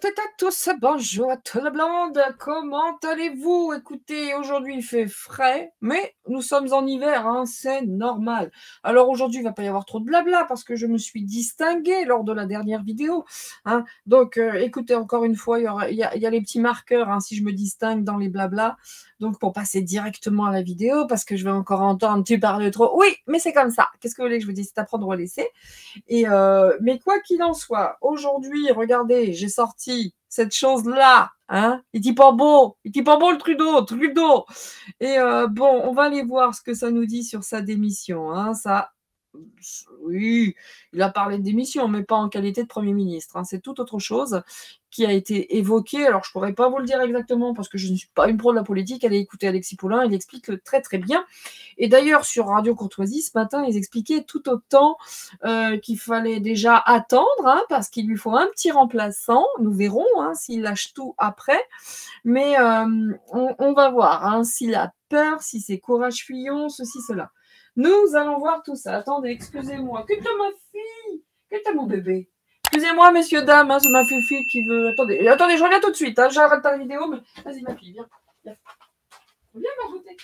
toutes et à tous, bonjour à tout le monde, comment allez-vous? Écoutez, aujourd'hui il fait frais, mais nous sommes en hiver, hein, c'est normal. Alors aujourd'hui il ne va pas y avoir trop de blabla parce que je me suis distinguée lors de la dernière vidéo, hein. Donc écoutez, encore une fois, il y a les petits marqueurs, hein, si je me distingue dans les blabla, donc pour passer directement à la vidéo, parce que je vais encore entendre tu parles trop. Oui, mais c'est comme ça, qu'est-ce que vous voulez que je vous dise? C'est à prendre ou à laisser. Mais quoi qu'il en soit, aujourd'hui, regardez, j'ai sorti cette chose-là. Hein, il dit pas beau le Trudeau. Et bon, on va aller voir ce que ça nous dit sur sa démission. Hein, ça, oui, il a parlé de démission, mais pas en qualité de Premier ministre. Hein, c'est tout autre chose qui a été évoquée. Alors, je ne pourrais pas vous le dire exactement parce que je ne suis pas une pro de la politique. Allez écouter Alexis Poulain, il explique très très bien. Et d'ailleurs, sur Radio Courtoisie, ce matin, ils expliquaient tout autant qu'il fallait déjà attendre, hein, parce qu'il lui faut un petit remplaçant. Nous verrons hein, s'il lâche tout après. Mais on va voir hein, s'il a peur, si c'est courage Fillon, ceci, cela. Nous allons voir tout ça. Attendez, excusez-moi. Que t'as ma fille? Que t'as mon bébé? Excusez-moi, messieurs, dames, hein, c'est ma fille qui veut... Attendez, je reviens tout de suite. Hein, j'arrête ta vidéo, mais... Vas-y, ma fille, viens. Viens m'ajouter.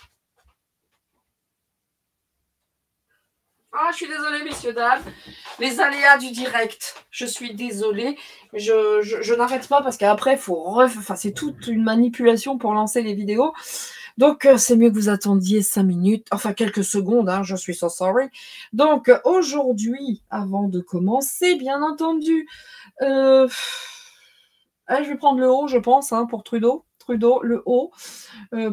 Ah, je suis désolée, messieurs, dames. Les aléas du direct. Je suis désolée. Je n'arrête pas parce qu'après, il faut... Enfin, c'est toute une manipulation pour lancer les vidéos. Donc, c'est mieux que vous attendiez 5 minutes, enfin quelques secondes, hein, je suis so sorry. Donc, aujourd'hui, avant de commencer, bien entendu, je vais prendre le haut, je pense, hein, pour Trudeau, le haut,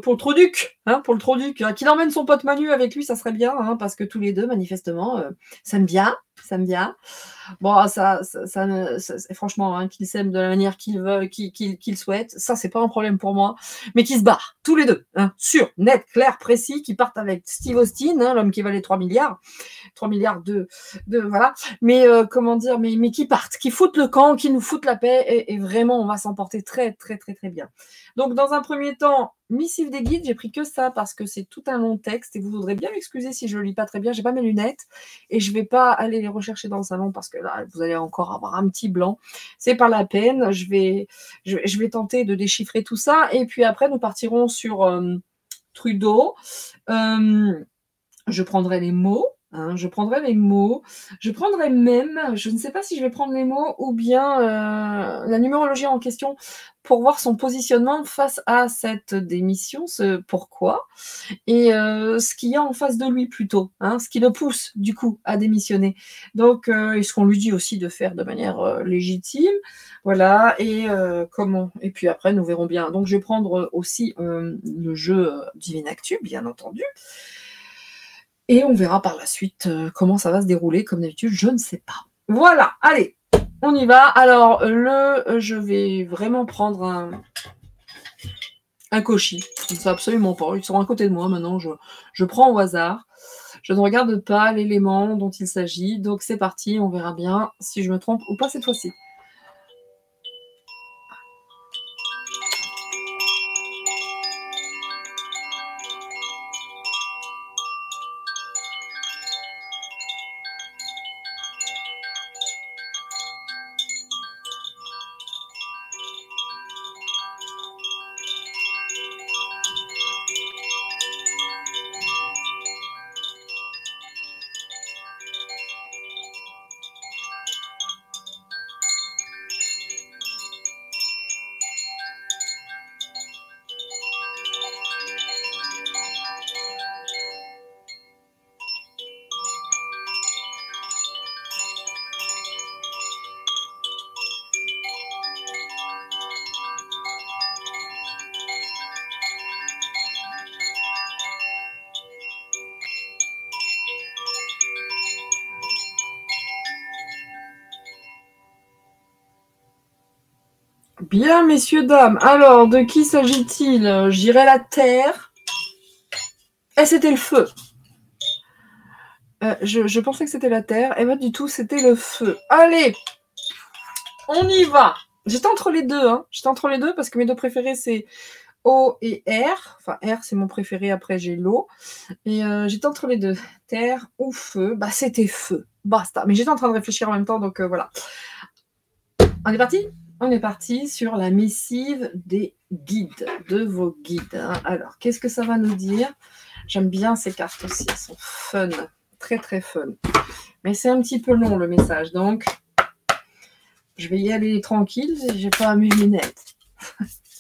pour le Troduc, hein, qu'il emmène son pote Manu avec lui, ça serait bien, hein, parce que tous les deux, manifestement, s'aiment bien. Bon, ça franchement, hein, qu'ils s'aiment de la manière qu'ils veulent, qu'ils souhaitent, ça, c'est pas un problème pour moi. Mais qu'ils se barrent, tous les deux, hein, sûr, net, clair, précis, qu'ils partent avec Steve Austin, hein, l'homme qui valait 3 milliards. 3 milliards de voilà. Mais comment dire, mais qui partent, qui foutent le camp, qui nous foutent la paix, et vraiment, on va s'en porter très, très, très, très bien. Donc, dans un premier temps, missive des guides, j'ai pris que ça parce que c'est tout un long texte et vous voudrez bien m'excuser si je le lis pas très bien. J'ai pas mes lunettes et je vais pas aller les rechercher dans le salon parce que là, vous allez encore avoir un petit blanc. C'est pas la peine. Je vais tenter de déchiffrer tout ça et puis après, nous partirons sur Trudeau. Je prendrai les mots. Hein, je prendrai même, je ne sais pas si je vais prendre les mots ou bien la numérologie en question pour voir son positionnement face à cette démission, ce pourquoi, et ce qu'il y a en face de lui plutôt, hein, ce qui le pousse du coup à démissionner. Donc, et ce qu'on lui dit aussi de faire de manière légitime, voilà, et comment. Et puis après, nous verrons bien. Donc, je vais prendre aussi le jeu Divine Actu, bien entendu. Et on verra par la suite comment ça va se dérouler. Comme d'habitude, je ne sais pas. Voilà, allez, on y va. Alors, je vais vraiment prendre un cochis. Je ne sais absolument pas. Ils sont à côté de moi maintenant. Je prends au hasard. Je ne regarde pas l'élément dont il s'agit. Donc, c'est parti. On verra bien si je me trompe ou pas cette fois-ci. Bien, messieurs, dames. Alors, de qui s'agit-il? J'irai la terre. Et c'était le feu. Je pensais que c'était la terre. Et pas du tout, c'était le feu. Allez, on y va. J'étais entre les deux. Hein. J'étais entre les deux parce que mes deux préférés, c'est eau et air. Enfin, air, c'est mon préféré. Après, j'ai l'eau. Et j'étais entre les deux. Terre ou feu. Bah, c'était feu. Basta. Mais j'étais en train de réfléchir en même temps. Donc, voilà. On est parti? On est parti sur la missive des guides, de vos guides. Hein. Alors, qu'est-ce que ça va nous dire? J'aime bien ces cartes aussi, elles sont fun, très très fun. Mais c'est un petit peu long le message, donc je vais y aller tranquille, j'ai pas mes lunettes,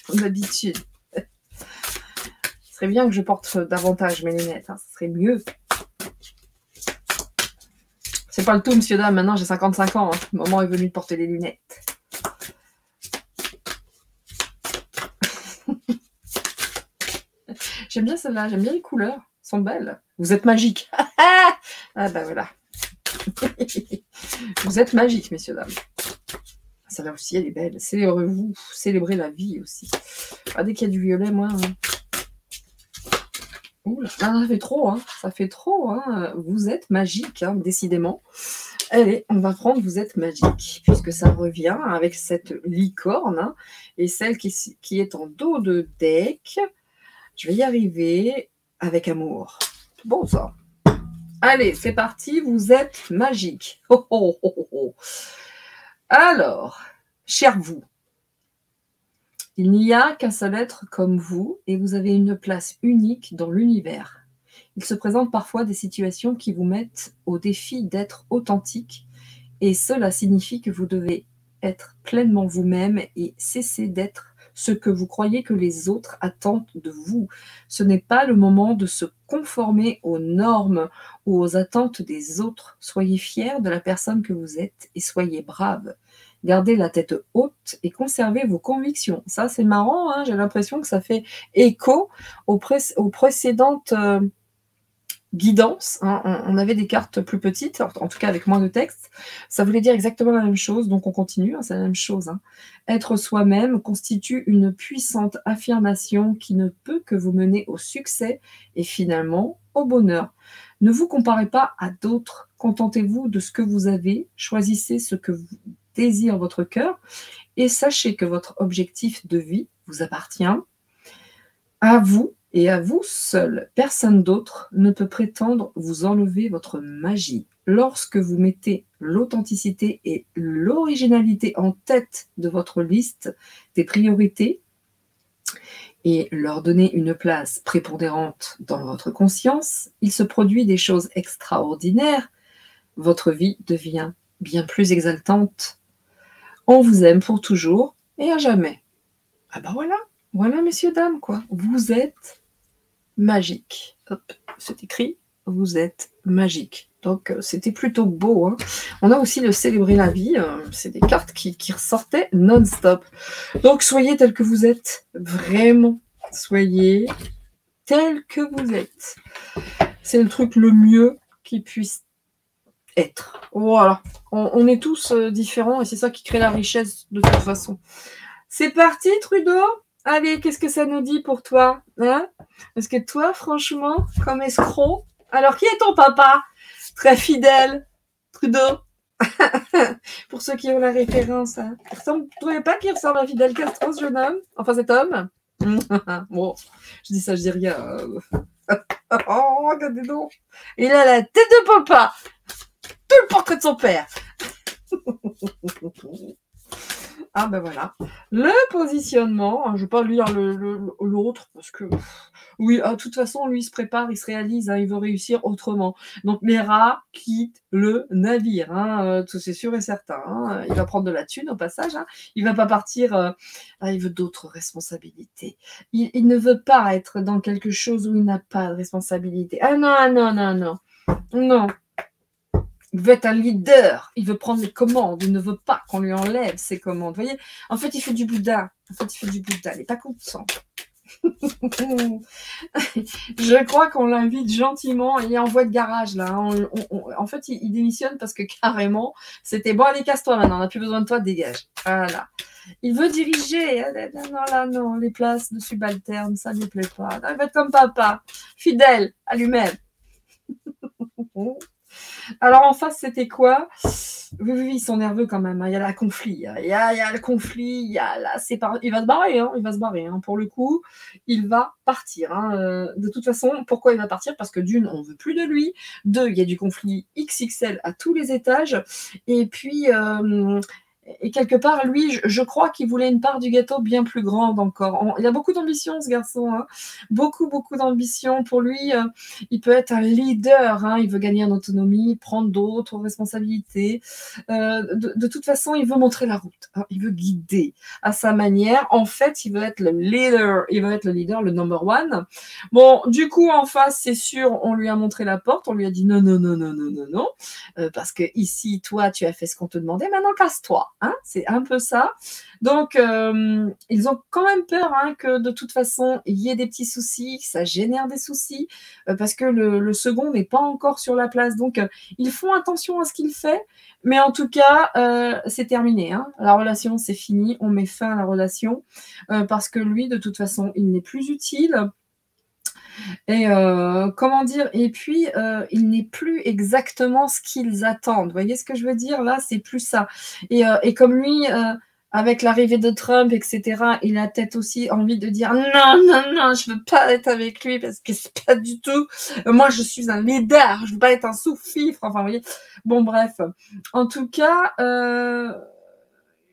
comme d'habitude. Ce serait bien que je porte davantage mes lunettes, hein, ce serait mieux. C'est pas le tout, monsieur, dame, maintenant j'ai 55 ans, hein. Le moment est venu de porter les lunettes. J'aime bien celle-là, j'aime bien les couleurs, elles sont belles. Vous êtes magique. Ah ben voilà. Vous êtes magique, messieurs, dames. Celle-là aussi, elle est belle. Célébrez-vous, célébrez la vie aussi. Ah, dès qu'il y a du violet, moi... Ouh là, ça fait trop, hein. Ça fait trop, hein. Vous êtes magique, hein, décidément. Allez, on va prendre vous êtes magique, puisque ça revient avec cette licorne, hein, et celle qui est en dos de deck. Je vais y arriver avec amour. Bon, ça. Allez, c'est parti, vous êtes magique. Oh, oh, oh, oh. Alors, cher vous, il n'y a qu'un seul être comme vous et vous avez une place unique dans l'univers. Il se présente parfois des situations qui vous mettent au défi d'être authentique et cela signifie que vous devez être pleinement vous-même et cesser d'être ce que vous croyez que les autres attendent de vous. Ce n'est pas le moment de se conformer aux normes ou aux attentes des autres. Soyez fiers de la personne que vous êtes et soyez brave. Gardez la tête haute et conservez vos convictions. Ça, c'est marrant, hein, j'ai l'impression que ça fait écho aux précédentes guidances. Hein. On avait des cartes plus petites, en tout cas avec moins de texte. Ça voulait dire exactement la même chose, donc on continue, hein, c'est la même chose. Hein. Être soi-même constitue une puissante affirmation qui ne peut que vous mener au succès et finalement au bonheur. Ne vous comparez pas à d'autres, contentez-vous de ce que vous avez, choisissez ce que vous désire votre cœur et sachez que votre objectif de vie vous appartient à vous et à vous seul. Personne d'autre ne peut prétendre vous enlever votre magie. Lorsque vous mettez l'authenticité et l'originalité en tête de votre liste des priorités et leur donner une place prépondérante dans votre conscience, il se produit des choses extraordinaires. Votre vie devient bien plus exaltante. On vous aime pour toujours et à jamais. Ah ben voilà, voilà messieurs, dames, quoi. Vous êtes magique. Hop, c'est écrit, vous êtes magique. Donc c'était plutôt beau. Hein. On a aussi le célébrer la vie. C'est des cartes qui ressortaient non-stop. Donc soyez tel que vous êtes. Vraiment, soyez tel que vous êtes. C'est le truc le mieux qui puisse être. Voilà. On est tous différents et c'est ça qui crée la richesse de toute façon. C'est parti, Trudeau? Allez, qu'est-ce que ça nous dit pour toi, hein? Parce que toi, franchement, comme escroc... Alors, qui est ton papa? Très fidèle, Trudeau. Pour ceux qui ont la référence. Hein. Vous ne trouvez pas qu'il ressemble à Fidel Castro, ce jeune homme? Enfin, cet homme? Bon, je dis ça, je dis rien. Oh, regardez donc. Il a la tête de papa. Tout le portrait de son père. Ah ben voilà. Le positionnement, je ne vais pas lire l'autre parce que oui, de toute façon, lui il se prépare, il se réalise, hein, il veut réussir autrement. Donc les rats quittent le navire, hein, c'est sûr et certain. Hein, il va prendre de la thune au passage, hein, il ne va pas partir, il veut d'autres responsabilités. Il ne veut pas être dans quelque chose où il n'a pas de responsabilité. Ah non, non, non, non. Non. Il veut être un leader, il veut prendre les commandes, il ne veut pas qu'on lui enlève ses commandes. Vous voyez, en fait, il fait du Bouddha. Il n'est pas content. Je crois qu'on l'invite gentiment. Il est en voie de garage, là. En fait, il démissionne parce que carrément, c'était bon, allez, casse-toi maintenant, on n'a plus besoin de toi, dégage. Voilà. Il veut diriger. Non, là, non, les places de subalterne, ça ne lui plaît pas. Il veut être comme papa, fidèle à lui-même. Alors en face, c'était quoi? Oui, ils sont nerveux quand même. Hein. Il y a le conflit. Il y a le conflit. Il y a la séparation. Il va se barrer. Hein. Il va se barrer. Hein. Pour le coup, il va partir. Hein. De toute façon, pourquoi il va partir? Parce que d'une, on ne veut plus de lui. Deux, il y a du conflit XXL à tous les étages. Et puis, Et quelque part, lui, je crois qu'il voulait une part du gâteau bien plus grande encore. Il a beaucoup d'ambition, ce garçon. Hein. Beaucoup, beaucoup d'ambition. Pour lui, il peut être un leader. Hein. Il veut gagner en autonomie, prendre d'autres responsabilités. De toute façon, il veut montrer la route. Hein. Il veut guider à sa manière. En fait, il veut être le leader. Il veut être le leader, le number one. Bon, du coup, en face, c'est sûr, on lui a montré la porte. On lui a dit non, non, non, non, non, non, non. Parce que ici, toi, tu as fait ce qu'on te demandait. Maintenant, casse-toi. Hein, c'est un peu ça. Donc, ils ont quand même peur hein, que de toute façon, il y ait des petits soucis, que ça génère des soucis, parce que le second n'est pas encore sur la place. Donc, ils font attention à ce qu'il fait. Mais en tout cas, c'est terminé. Hein. La relation, c'est fini. On met fin à la relation parce que lui, de toute façon, il n'est plus utile. Et comment dire? Et puis, il n'est plus exactement ce qu'ils attendent. Vous voyez ce que je veux dire? Là, c'est plus ça. Et comme lui, avec l'arrivée de Trump, etc., il a peut-être aussi envie de dire non, non, non, je veux pas être avec lui parce que c'est pas du tout. Moi, je suis un leader, je veux pas être un sous-fifre. Enfin, vous voyez. Bon, bref. En tout cas,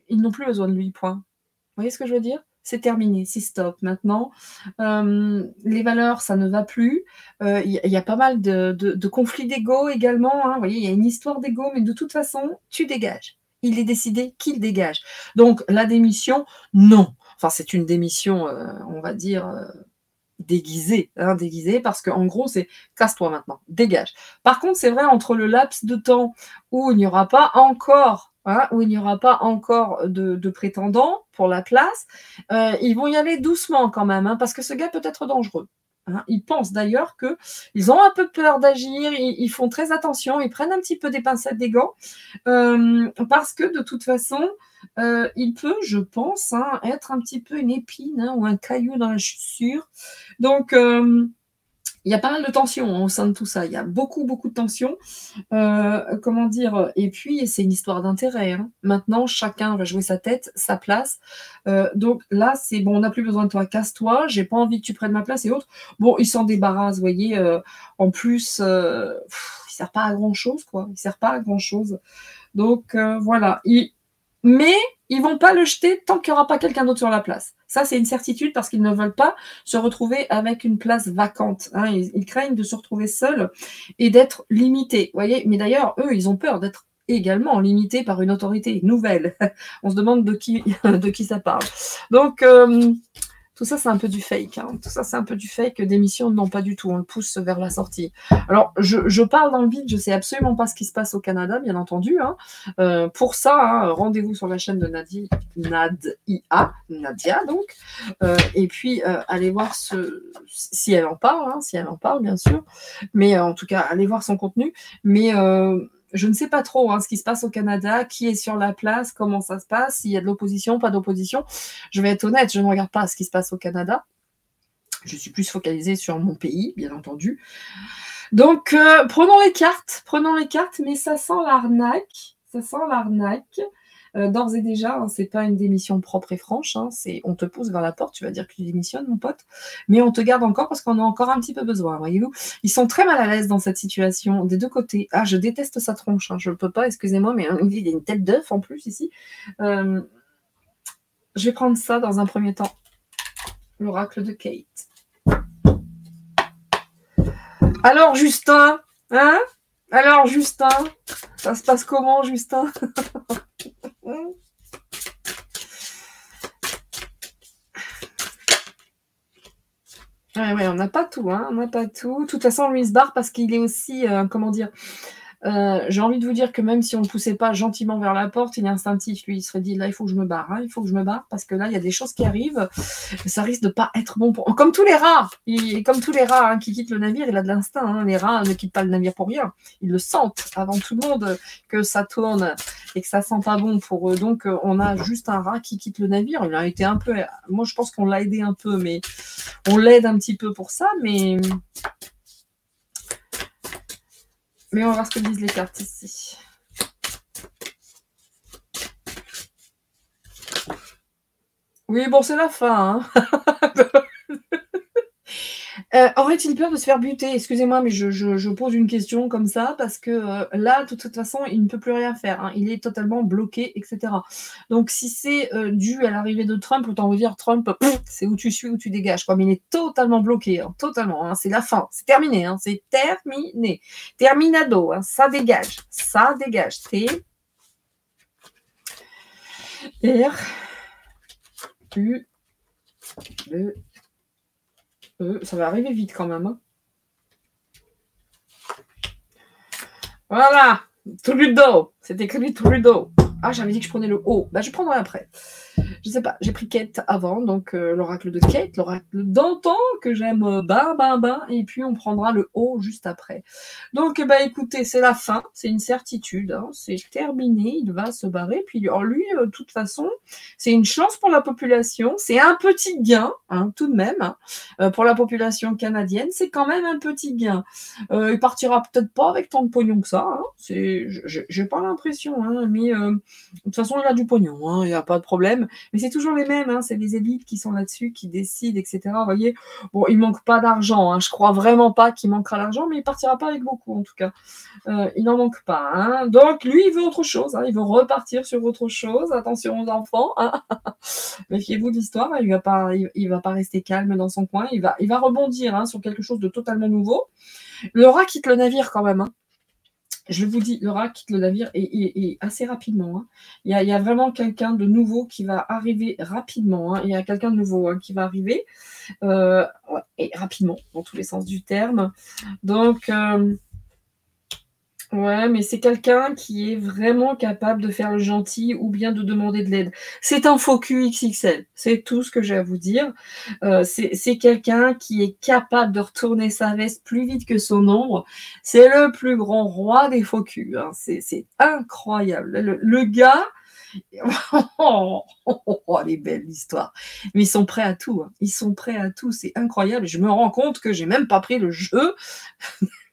ils n'ont plus besoin de lui, point. Vous voyez ce que je veux dire? C'est terminé, c'est stop maintenant. Les valeurs, ça ne va plus. Il y a pas mal de conflits d'ego également. Hein. Vous voyez, il y a une histoire d'ego, mais de toute façon, tu dégages. Il est décidé qu'il dégage. Donc, la démission, non. Enfin, c'est une démission, on va dire, déguisée. Hein, déguisée, parce qu'en gros, c'est casse-toi maintenant, dégage. Par contre, c'est vrai, entre le laps de temps où il n'y aura pas encore hein, où il n'y aura pas encore de prétendants pour la place, ils vont y aller doucement quand même, hein, parce que ce gars peut être dangereux. Hein. Ils pensent d'ailleurs qu'ils ont un peu peur d'agir, ils font très attention, ils prennent un petit peu des pincettes des gants, parce que de toute façon, il peut, je pense, hein, être un petit peu une épine hein, ou un caillou dans la chaussure. Donc, il y a pas mal de tensions hein, au sein de tout ça. Il y a beaucoup, beaucoup de tensions. Comment dire? Et puis, c'est une histoire d'intérêt. Hein. Maintenant, chacun va jouer sa tête, sa place. Donc là, c'est bon, on n'a plus besoin de toi, casse-toi. J'ai pas envie que tu prennes ma place et autres. Bon, ils s'en débarrassent, vous voyez. En plus, il sert pas à grand chose, quoi. Il sert pas à grand chose. Donc voilà. Mais ils vont pas le jeter tant qu'il n'y aura pas quelqu'un d'autre sur la place. Ça, c'est une certitude parce qu'ils ne veulent pas se retrouver avec une place vacante. Hein. Ils craignent de se retrouver seuls et d'être limités. Voyez. Mais d'ailleurs, eux, ils ont peur d'être également limités par une autorité nouvelle. On se demande de qui ça parle. Donc, tout ça, c'est un peu du fake. Hein. Tout ça, c'est un peu du fake. Démission, non, pas du tout. On le pousse vers la sortie. Alors, je parle dans le vide. Je ne sais absolument pas ce qui se passe au Canada, bien entendu. Hein. Pour ça, hein, rendez-vous sur la chaîne de Nadia, donc. Et puis, allez voir si elle en parle, hein, si elle en parle, bien sûr. Mais en tout cas, allez voir son contenu. Mais je ne sais pas trop hein, ce qui se passe au Canada, qui est sur la place, comment ça se passe, s'il y a de l'opposition, pas d'opposition. Je vais être honnête, je ne regarde pas ce qui se passe au Canada. Je suis plus focalisée sur mon pays, bien entendu. Donc, prenons les cartes, mais ça sent l'arnaque. Ça sent l'arnaque. D'ores et déjà, hein, c'est pas une démission propre et franche. Hein, on te pousse vers la porte, tu vas dire que tu démissionnes, mon pote, mais on te garde encore parce qu'on a encore un petit peu besoin. Voyez-vous, ils sont très mal à l'aise dans cette situation des deux côtés. Ah, je déteste sa tronche. Hein, je peux pas, excusez-moi, mais il y a une tête d'œuf en plus ici. Je vais prendre ça dans un premier temps. L'oracle de Kate. Alors, Justin, hein? Alors, Justin, ça se passe comment, Justin? Ouais, on n'a pas tout, hein, on n'a pas tout. De toute façon, lui, il se barre parce qu'il est aussi, comment dire, j'ai envie de vous dire que même si on ne le poussait pas gentiment vers la porte, il est instinctif. Lui, il serait dit, là, il faut que je me barre. Hein, il faut que je me barre parce que là, il y a des choses qui arrivent. Ça risque de pas être bon pour... Comme tous les rats. Comme tous les rats hein, qui quittent le navire, il a de l'instinct. Hein. Les rats ne quittent pas le navire pour rien. Ils le sentent avant tout le monde que ça tourne et que ça sent pas bon pour eux. Donc, on a juste un rat qui quitte le navire. Il a été un peu... Moi, je pense qu'on l'a aidé un peu, mais on l'aide un petit peu pour ça, mais on va voir ce que disent les cartes ici. Oui, bon, c'est la fin. Hein. Aurait-il peur de se faire buter? Excusez-moi, mais je pose une question comme ça parce que là, de toute façon, il ne peut plus rien faire, hein. Il est totalement bloqué, etc. Donc, si c'est dû à l'arrivée de Trump, autant vous dire, Trump, c'est où tu suis, où tu dégages. Comme il est totalement bloqué, hein, totalement. Hein, c'est la fin, c'est terminé, hein, c'est terminé. Terminado, hein, ça dégage, ça dégage. C'est R, U, E, ça va arriver vite quand même. Hein. Voilà, Trudeau. C'est écrit Trudeau. Ah, j'avais dit que je prenais le O. Bah, je prendrai après. Je sais pas, j'ai pris Kate avant, donc l'oracle de Kate, l'oracle d'antan que j'aime et puis on prendra le O juste après. Donc, bah écoutez, c'est la fin, c'est une certitude, hein, c'est terminé, il va se barrer. Puis lui, de toute façon, c'est une chance pour la population, c'est un petit gain, hein, tout de même, hein, pour la population canadienne, c'est quand même un petit gain. Il partira peut-être pas avec tant de pognon que ça, hein, j'ai pas l'impression, hein, mais de toute façon, il a du pognon, hein, il n'y a pas de problème. Mais c'est toujours les mêmes, hein, c'est les élites qui sont là-dessus, qui décident, etc. Vous voyez, bon, il manque pas d'argent, hein, je crois vraiment pas qu'il manquera d'argent, mais il partira pas avec beaucoup, en tout cas. Il n'en manque pas. Hein. Donc, lui, il veut autre chose, hein, il veut repartir sur autre chose. Attention aux enfants, hein. Méfiez-vous de l'histoire, il va pas rester calme dans son coin, il va rebondir hein, sur quelque chose de totalement nouveau. Le rat quitte le navire quand même, hein. Je vous dis, le rat quitte le navire et assez rapidement. Hein. Il y a vraiment quelqu'un de nouveau qui va arriver rapidement. Hein. Il y a quelqu'un de nouveau hein, qui va arriver et rapidement, dans tous les sens du terme. Donc, ouais, mais c'est quelqu'un qui est vraiment capable de faire le gentil ou bien de demander de l'aide. C'est un faux cul XXL, c'est tout ce que j'ai à vous dire. C'est quelqu'un qui est capable de retourner sa veste plus vite que son ombre. C'est le plus grand roi des faux culs. Hein. C'est incroyable. Le gars... oh, elle est belle l'histoire. Mais ils sont prêts à tout. Hein. Ils sont prêts à tout. C'est incroyable. Je me rends compte que j'ai même pas pris le jeu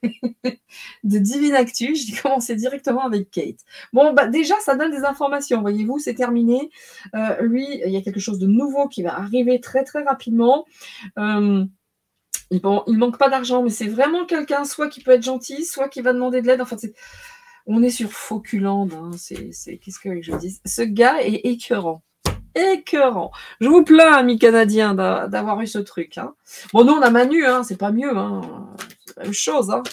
de Divine Actu. J'ai commencé directement avec Kate. Bon, bah, déjà, ça donne des informations. Voyez-vous, c'est terminé. Lui, il y a quelque chose de nouveau qui va arriver très, très rapidement. Il manque pas d'argent, mais c'est vraiment quelqu'un soit qui peut être gentil, soit qui va demander de l'aide. Enfin, on est sur Fauculand. Hein. Qu'est-ce que je dis? Ce gars est écœurant. Écœurant. Je vous plains, amis canadiens, d'avoir eu ce truc. Hein. Bon, nous, on a Manu, hein, c'est pas mieux. Hein. C'est la même chose. Hein.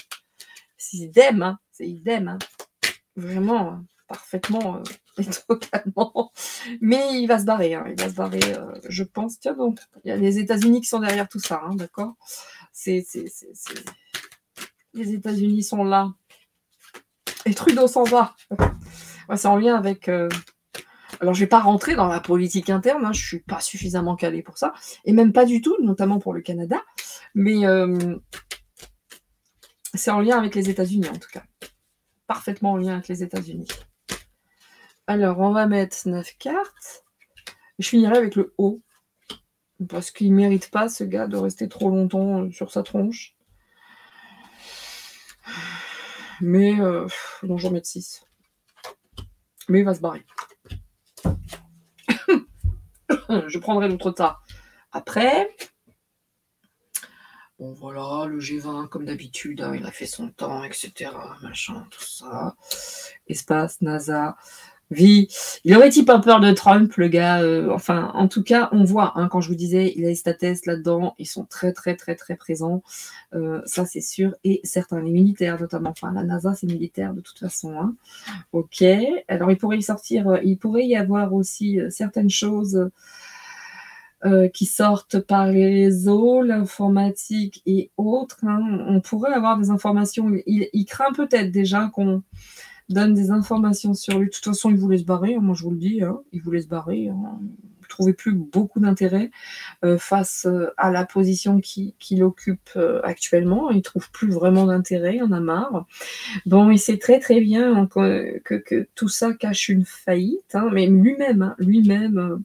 C'est idem. Hein. C'est idem. Hein. Vraiment, parfaitement et totalement. Mais il va se barrer. Hein. Il va se barrer, je pense. Tiens, donc, il y a les États-Unis qui sont derrière tout ça. Hein, d'accord. Les États-Unis sont là. Et Trudeau s'en va. Ouais, c'est en lien avec... Alors, je ne vais pas rentrer dans la politique interne, hein, je ne suis pas suffisamment calée pour ça, et même pas du tout, notamment pour le Canada, mais c'est en lien avec les États-Unis, en tout cas. Parfaitement en lien avec les États-Unis. Alors, on va mettre 9 cartes. Je finirai avec le O, parce qu'il ne mérite pas, ce gars, de rester trop longtemps sur sa tronche. Mais, non, j'en mets 6. Mais il va se barrer. Je prendrai l'autre tas après. Bon, voilà, le G20, comme d'habitude, hein, il a fait son temps, etc. Machin, tout ça. Espace, NASA, vie. Il aurait-il pas peur de Trump, le gars enfin, en tout cas, on voit, hein, quand je vous disais, il a les states là-dedans, ils sont très, très, très, très présents. Ça, c'est sûr. Et certains, les militaires, notamment. Enfin, la NASA, c'est militaire, de toute façon. Hein. OK. Alors, il pourrait y sortir, il pourrait y avoir aussi certaines choses... qui sortent par les réseaux, l'informatique et autres. Hein. On pourrait avoir des informations. Il craint peut-être déjà qu'on donne des informations sur lui. De toute façon, il voulait se barrer, hein, moi je vous le dis. Hein. Il voulait se barrer. Hein. Il ne trouvait plus beaucoup d'intérêt face à la position qu'il occupe actuellement. Il ne trouve plus vraiment d'intérêt, il en a marre. Bon, il sait très très bien hein, que tout ça cache une faillite. Hein, mais lui-même, hein,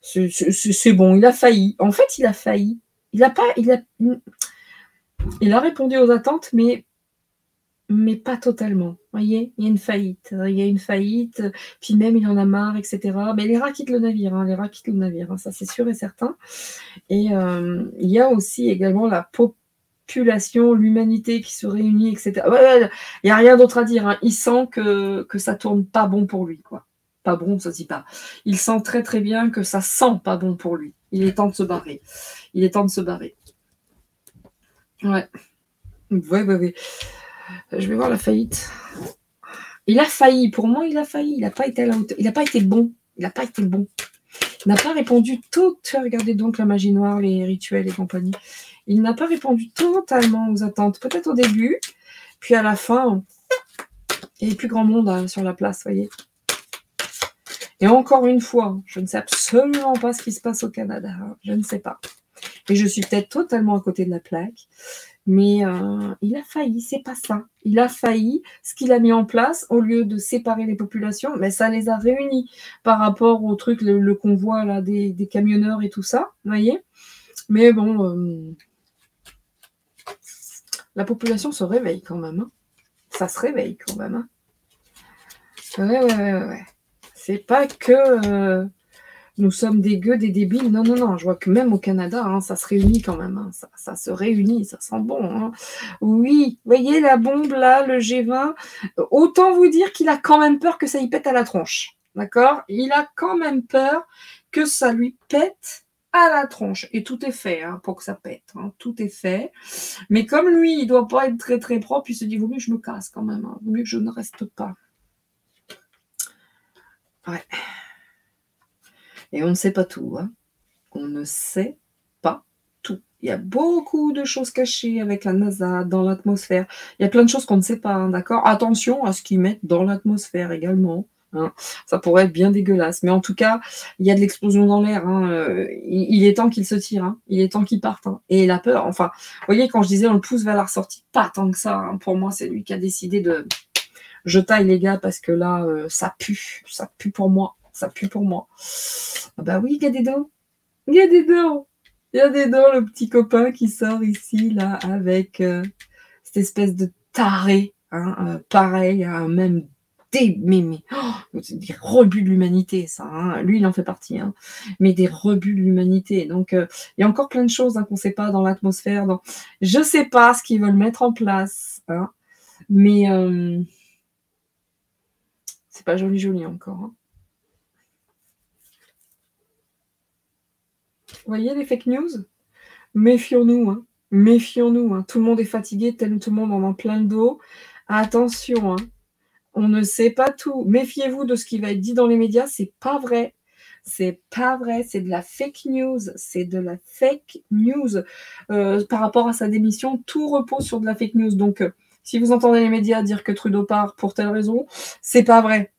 c'est bon, il a failli. En fait, il a failli. Il a répondu aux attentes, mais mais pas totalement. Vous voyez, il y a une faillite. Il y a une faillite, puis même il en a marre, etc. Mais les rats quittent le navire, hein, les rats quittent le navire, hein, ça c'est sûr et certain. Et il y a aussi également la population, l'humanité qui se réunit, etc. Ouais, il n'y a rien d'autre à dire. Hein. Il sent que ça tourne pas bon pour lui, quoi. Pas bon, ça se dit pas. Il sent très très bien que ça sent pas bon pour lui. Il est temps de se barrer. Il est temps de se barrer. Ouais. Ouais. Je vais voir la faillite. Il a failli. Pour moi, il a failli. Il n'a pas été à la hauteur. Il n'a pas été bon. Il n'a pas été bon. Il n'a pas répondu tout. Regardez donc la magie noire, les rituels et compagnie. Il n'a pas répondu totalement aux attentes. Peut-être au début, puis à la fin, il n'y avait plus grand monde sur la place, voyez. Et encore une fois, je ne sais absolument pas ce qui se passe au Canada. Je ne sais pas. Et je suis peut-être totalement à côté de la plaque. Mais il a failli, c'est pas ça. Il a failli, ce qu'il a mis en place, au lieu de séparer les populations, mais ça les a réunis par rapport au truc, le convoi là, des camionneurs et tout ça, vous voyez. Mais bon, la population se réveille quand même. Hein. Ça se réveille quand même. Hein. Ouais. C'est pas que nous sommes des gueux, des débiles. Non. Je vois que même au Canada, hein, ça se réunit quand même. Hein. Ça se réunit, ça sent bon. Hein. Oui, voyez la bombe là, le G20. Autant vous dire qu'il a quand même peur que ça y pète à la tronche. D'accord? Il a quand même peur que ça lui pète à la tronche. Et tout est fait hein, pour que ça pète. Hein. Tout est fait. Mais comme lui, il ne doit pas être très très propre, il se dit, vaut mieux que je me casse quand même. Hein. Vaut mieux que je ne reste pas. Ouais. Et on ne sait pas tout. Hein. On ne sait pas tout. Il y a beaucoup de choses cachées avec la NASA, dans l'atmosphère. Il y a plein de choses qu'on ne sait pas, hein, d'accord? Attention à ce qu'ils mettent dans l'atmosphère également. Hein. Ça pourrait être bien dégueulasse. Mais en tout cas, il y a de l'explosion dans l'air. Hein. Il est temps qu'il se tire. Hein. Il est temps qu'il parte. Hein. Et la peur, enfin, vous voyez, quand je disais on le pousse vers la sortie, pas tant que ça. Hein. Pour moi, c'est lui qui a décidé de... Je taille les gars parce que là, ça pue. Ça pue pour moi. Ça pue pour moi. Ah bah oui, il y a des dents. Il y a des dents. Il y a des dents, le petit copain qui sort ici, là, avec cette espèce de taré. Hein, pareil, hein, même des rebuts de l'humanité, ça. Hein. Lui, il en fait partie. Hein, mais des rebuts de l'humanité. Donc, il y a encore plein de choses hein, qu'on ne sait pas dans l'atmosphère. Dans... Je ne sais pas ce qu'ils veulent mettre en place. Hein, mais c'est pas joli encore. Hein. Vous voyez les fake news? Méfions-nous. Hein. Méfions-nous. Hein. Tout le monde est fatigué, tout le monde en a plein le dos. Attention, hein. On ne sait pas tout. Méfiez-vous de ce qui va être dit dans les médias. C'est pas vrai. C'est pas vrai. C'est de la fake news. C'est de la fake news. Par rapport à sa démission, tout repose sur de la fake news. Donc, si vous entendez les médias dire que Trudeau part pour telle raison, c'est pas vrai.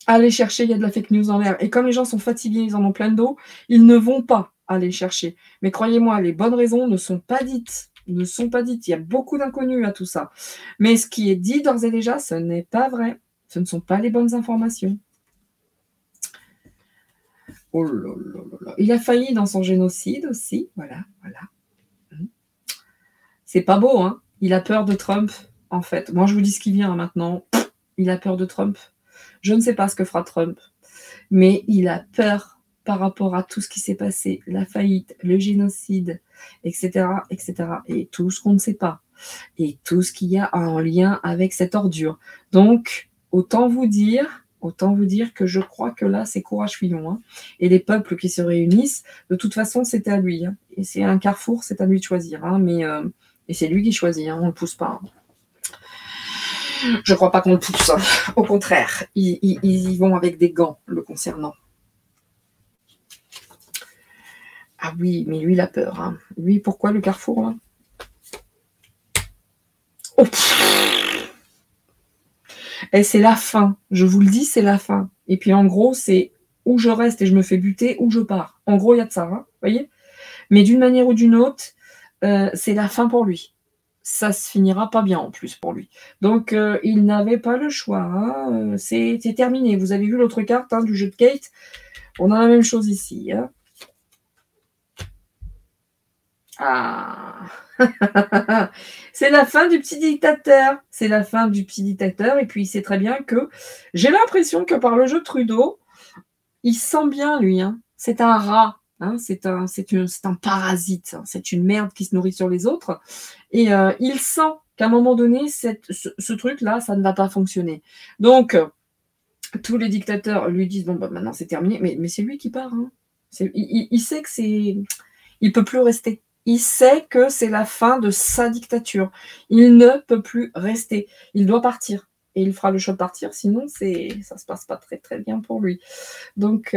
Allez chercher, il y a de la fake news dans l'air. Et comme les gens sont fatigués, ils en ont plein le dos, ils ne vont pas aller chercher. Mais croyez-moi, les bonnes raisons ne sont pas dites. Ne sont pas dites. Il y a beaucoup d'inconnus à tout ça. Mais ce qui est dit d'ores et déjà, ce n'est pas vrai. Ce ne sont pas les bonnes informations. Oh là là là là. Il a failli dans son génocide aussi. Voilà. C'est pas beau, hein. Il a peur de Trump, en fait. Moi, je vous dis ce qui vient maintenant. Il a peur de Trump. Je ne sais pas ce que fera Trump. Mais il a peur par rapport à tout ce qui s'est passé, la faillite, le génocide, etc., et tout ce qu'on ne sait pas, et tout ce qu'il y a en lien avec cette ordure. Donc, autant vous dire que je crois que là, c'est courage Fillon. Hein. Et les peuples qui se réunissent, de toute façon, c'est à lui. Hein. Et c'est un carrefour, c'est à lui de choisir. Hein. Et c'est lui qui choisit, hein. On ne le pousse pas. Hein. Je ne crois pas qu'on le pousse. Hein. Au contraire, ils y vont avec des gants le concernant. Ah oui, mais lui, il a peur. Hein. Lui, pourquoi le carrefour là? Oh, et c'est la fin. Je vous le dis, c'est la fin. Et puis en gros, c'est où je reste et je me fais buter, ou je pars. En gros, il y a de ça, hein, voyez. Mais d'une manière ou d'une autre, c'est la fin pour lui. Ça se finira pas bien en plus pour lui. Donc, il n'avait pas le choix. Hein. C'est terminé. Vous avez vu l'autre carte hein, du jeu de Kate. On a la même chose ici. Hein. Ah, C'est la fin du petit dictateur. C'est la fin du petit dictateur. Et puis, il sait très bien que j'ai l'impression que par le jeu de Trudeau, il sent bien, lui. Hein. C'est un rat. Hein. C'est un parasite. Hein. C'est une merde qui se nourrit sur les autres. Et il sent qu'à un moment donné, ce truc-là, ça ne va pas fonctionner. Donc, tous les dictateurs lui disent, bon, bah, maintenant, c'est terminé. Mais c'est lui qui part. Hein. Il sait que c'est... Il peut plus rester. Il sait que c'est la fin de sa dictature. Il ne peut plus rester. Il doit partir. Et il fera le choix de partir, sinon ça se passe pas très très bien pour lui. Donc,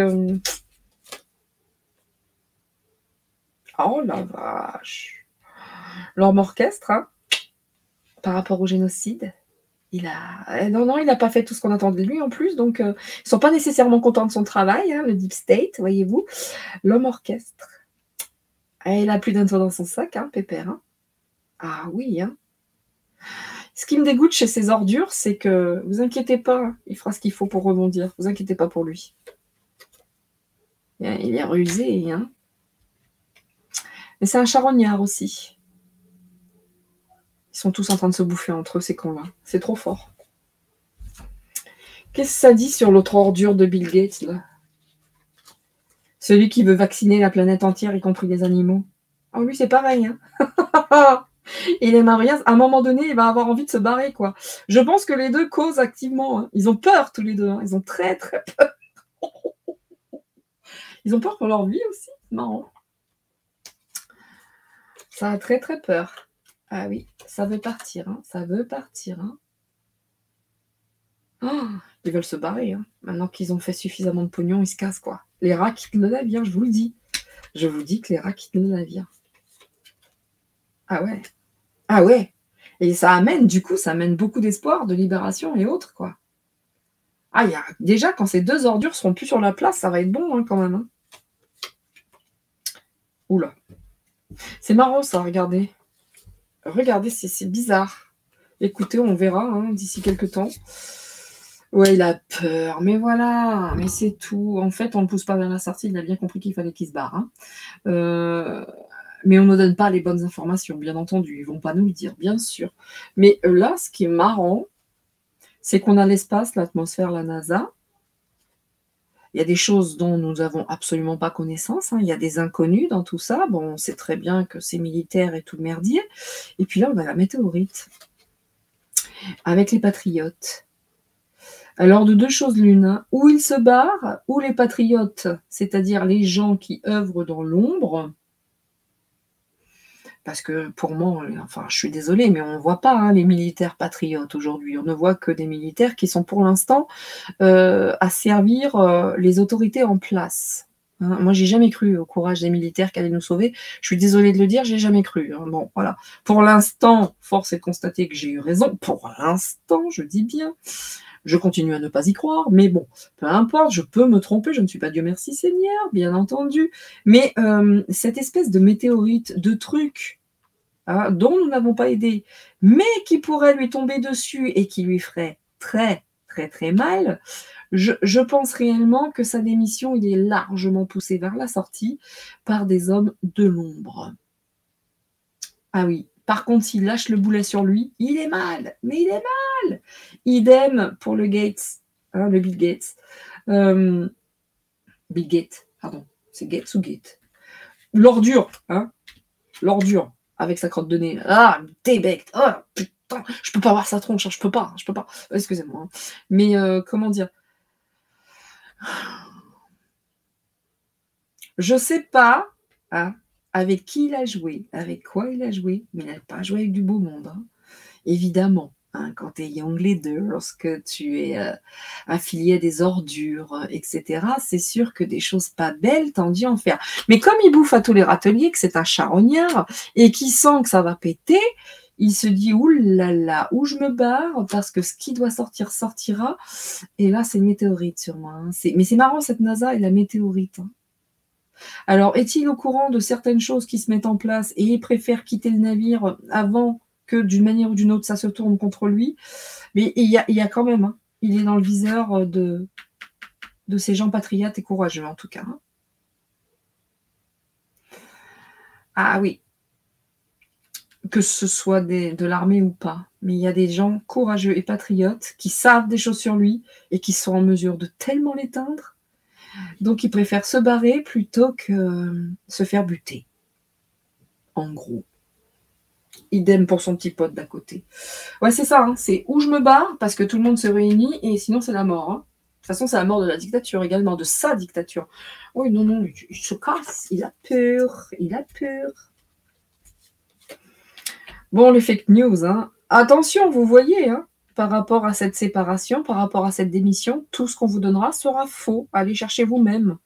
oh la vache. L'homme orchestre, hein, par rapport au génocide, non, il n'a pas fait tout ce qu'on attendait de lui en plus, donc ils ne sont pas nécessairement contents de son travail, hein, le Deep State, voyez-vous. L'homme orchestre. Il a plus d'un toit dans son sac, hein, Pépère. Hein. Ah oui, hein. Ce qui me dégoûte chez ces ordures, c'est que, vous inquiétez pas, hein, il fera ce qu'il faut pour rebondir. Vous inquiétez pas pour lui. Il est rusé, hein. Mais c'est un charognard aussi. Ils sont tous en train de se bouffer entre eux, ces cons-là. C'est trop fort. Qu'est-ce que ça dit sur l'autre ordure de Bill Gates, là? Celui qui veut vacciner la planète entière, y compris les animaux. Oh, lui, c'est pareil, hein. Il aimerait rien. À un moment donné, il va avoir envie de se barrer, quoi. Je pense que les deux causent activement. Hein. Ils ont peur, tous les deux. Hein. Ils ont très, très peur. Ils ont peur pour leur vie aussi. Marrant. Ça a très, très peur. Ah oui, ça veut partir. Hein. Ça veut partir. Hein. Oh, ils veulent se barrer. Hein. Maintenant qu'ils ont fait suffisamment de pognon, ils se cassent, quoi. Les rats quittent le navire, je vous le dis. Je vous dis que les rats quittent le navire. Ah ouais. Ah ouais. Et ça amène, du coup, ça amène beaucoup d'espoir, de libération et autres, quoi. Ah, déjà, quand ces deux ordures seront plus sur la place, ça va être bon, hein, quand même. Hein. Oula. C'est marrant, ça, regardez. Regardez, c'est bizarre. Écoutez, on verra hein, d'ici quelques temps. Ouais, il a peur, mais voilà, mais c'est tout. En fait, on ne le pousse pas vers la sortie, il a bien compris qu'il fallait qu'il se barre. Hein. Mais on ne donne pas les bonnes informations, bien entendu. Ils ne vont pas nous le dire, bien sûr. Mais là, ce qui est marrant, c'est qu'on a l'espace, l'atmosphère, la NASA. Il y a des choses dont nous n'avons absolument pas connaissance. Hein. Il y a des inconnus dans tout ça. Bon, on sait très bien que c'est militaire et tout le merdier. Et puis là, on a la météorite. Avec les patriotes. Alors, de deux choses l'une, hein. Ou ils se barrent, ou les patriotes, c'est-à-dire les gens qui œuvrent dans l'ombre, parce que pour moi, enfin, je suis désolée, mais on ne voit pas hein, les militaires patriotes aujourd'hui. On ne voit que des militaires qui sont pour l'instant à servir les autorités en place. Hein, moi, j'ai jamais cru au courage des militaires qui allaient nous sauver. Je suis désolée de le dire, j'ai jamais cru. Hein. Bon, voilà. Pour l'instant, force est de constater que j'ai eu raison. Pour l'instant, je dis bien. Je continue à ne pas y croire, mais bon, peu importe, je peux me tromper, je ne suis pas Dieu merci Seigneur, bien entendu. Mais cette espèce de météorite, de truc hein, dont nous n'avons pas aidé, mais qui pourrait lui tomber dessus et qui lui ferait très, très, très mal, je pense réellement que sa démission, il est largement poussé vers la sortie par des hommes de l'ombre. Ah oui. Par contre, s'il lâche le boulet sur lui, il est mal. Mais il est mal. Idem pour le Gates, hein, le Bill Gates. Bill Gates, pardon. C'est Gates ou Gates L'ordure, hein. L'ordure, avec sa crotte de nez. Ah, débecte. Oh, putain. Je peux pas voir sa tronche. Hein, je peux pas. Excusez-moi. Hein. Mais comment dire Je sais pas. Hein, avec qui il a joué, avec quoi il a joué, mais il n'a pas joué avec du beau monde. Hein. Évidemment, hein, quand tu es young leader, lorsque tu es affilié à des ordures, etc., c'est sûr que des choses pas belles, t'en dis en faire. Mais comme il bouffe à tous les râteliers, que c'est un charognard, et qu'il sent que ça va péter, il se dit, oulala, où je me barre, parce que ce qui doit sortir, sortira. Et là, c'est une météorite sur moi. Hein. Mais c'est marrant, cette NASA et la météorite. Hein. Alors, est-il au courant de certaines choses qui se mettent en place et il préfère quitter le navire avant que d'une manière ou d'une autre, ça se tourne contre lui? Mais il y a quand même, hein, il est dans le viseur de ces gens patriotes et courageux, en tout cas. Hein. Ah oui. que ce soit de l'armée ou pas. Mais il y a des gens courageux et patriotes qui savent des choses sur lui et qui sont en mesure de tellement l'éteindre. Donc, ils préfèrent se barrer plutôt que se faire buter. En gros. Idem pour son petit pote d'à côté. Ouais, c'est ça. Hein. C'est où je me barre parce que tout le monde se réunit et sinon, c'est la mort. Hein. De toute façon, c'est la mort de la dictature également, de sa dictature. Oui, non, non, il se casse. Il a peur. Il a peur. Bon, les fake news, hein. Attention, vous voyez, hein, par rapport à cette séparation, par rapport à cette démission, tout ce qu'on vous donnera sera faux. Allez chercher vous-même.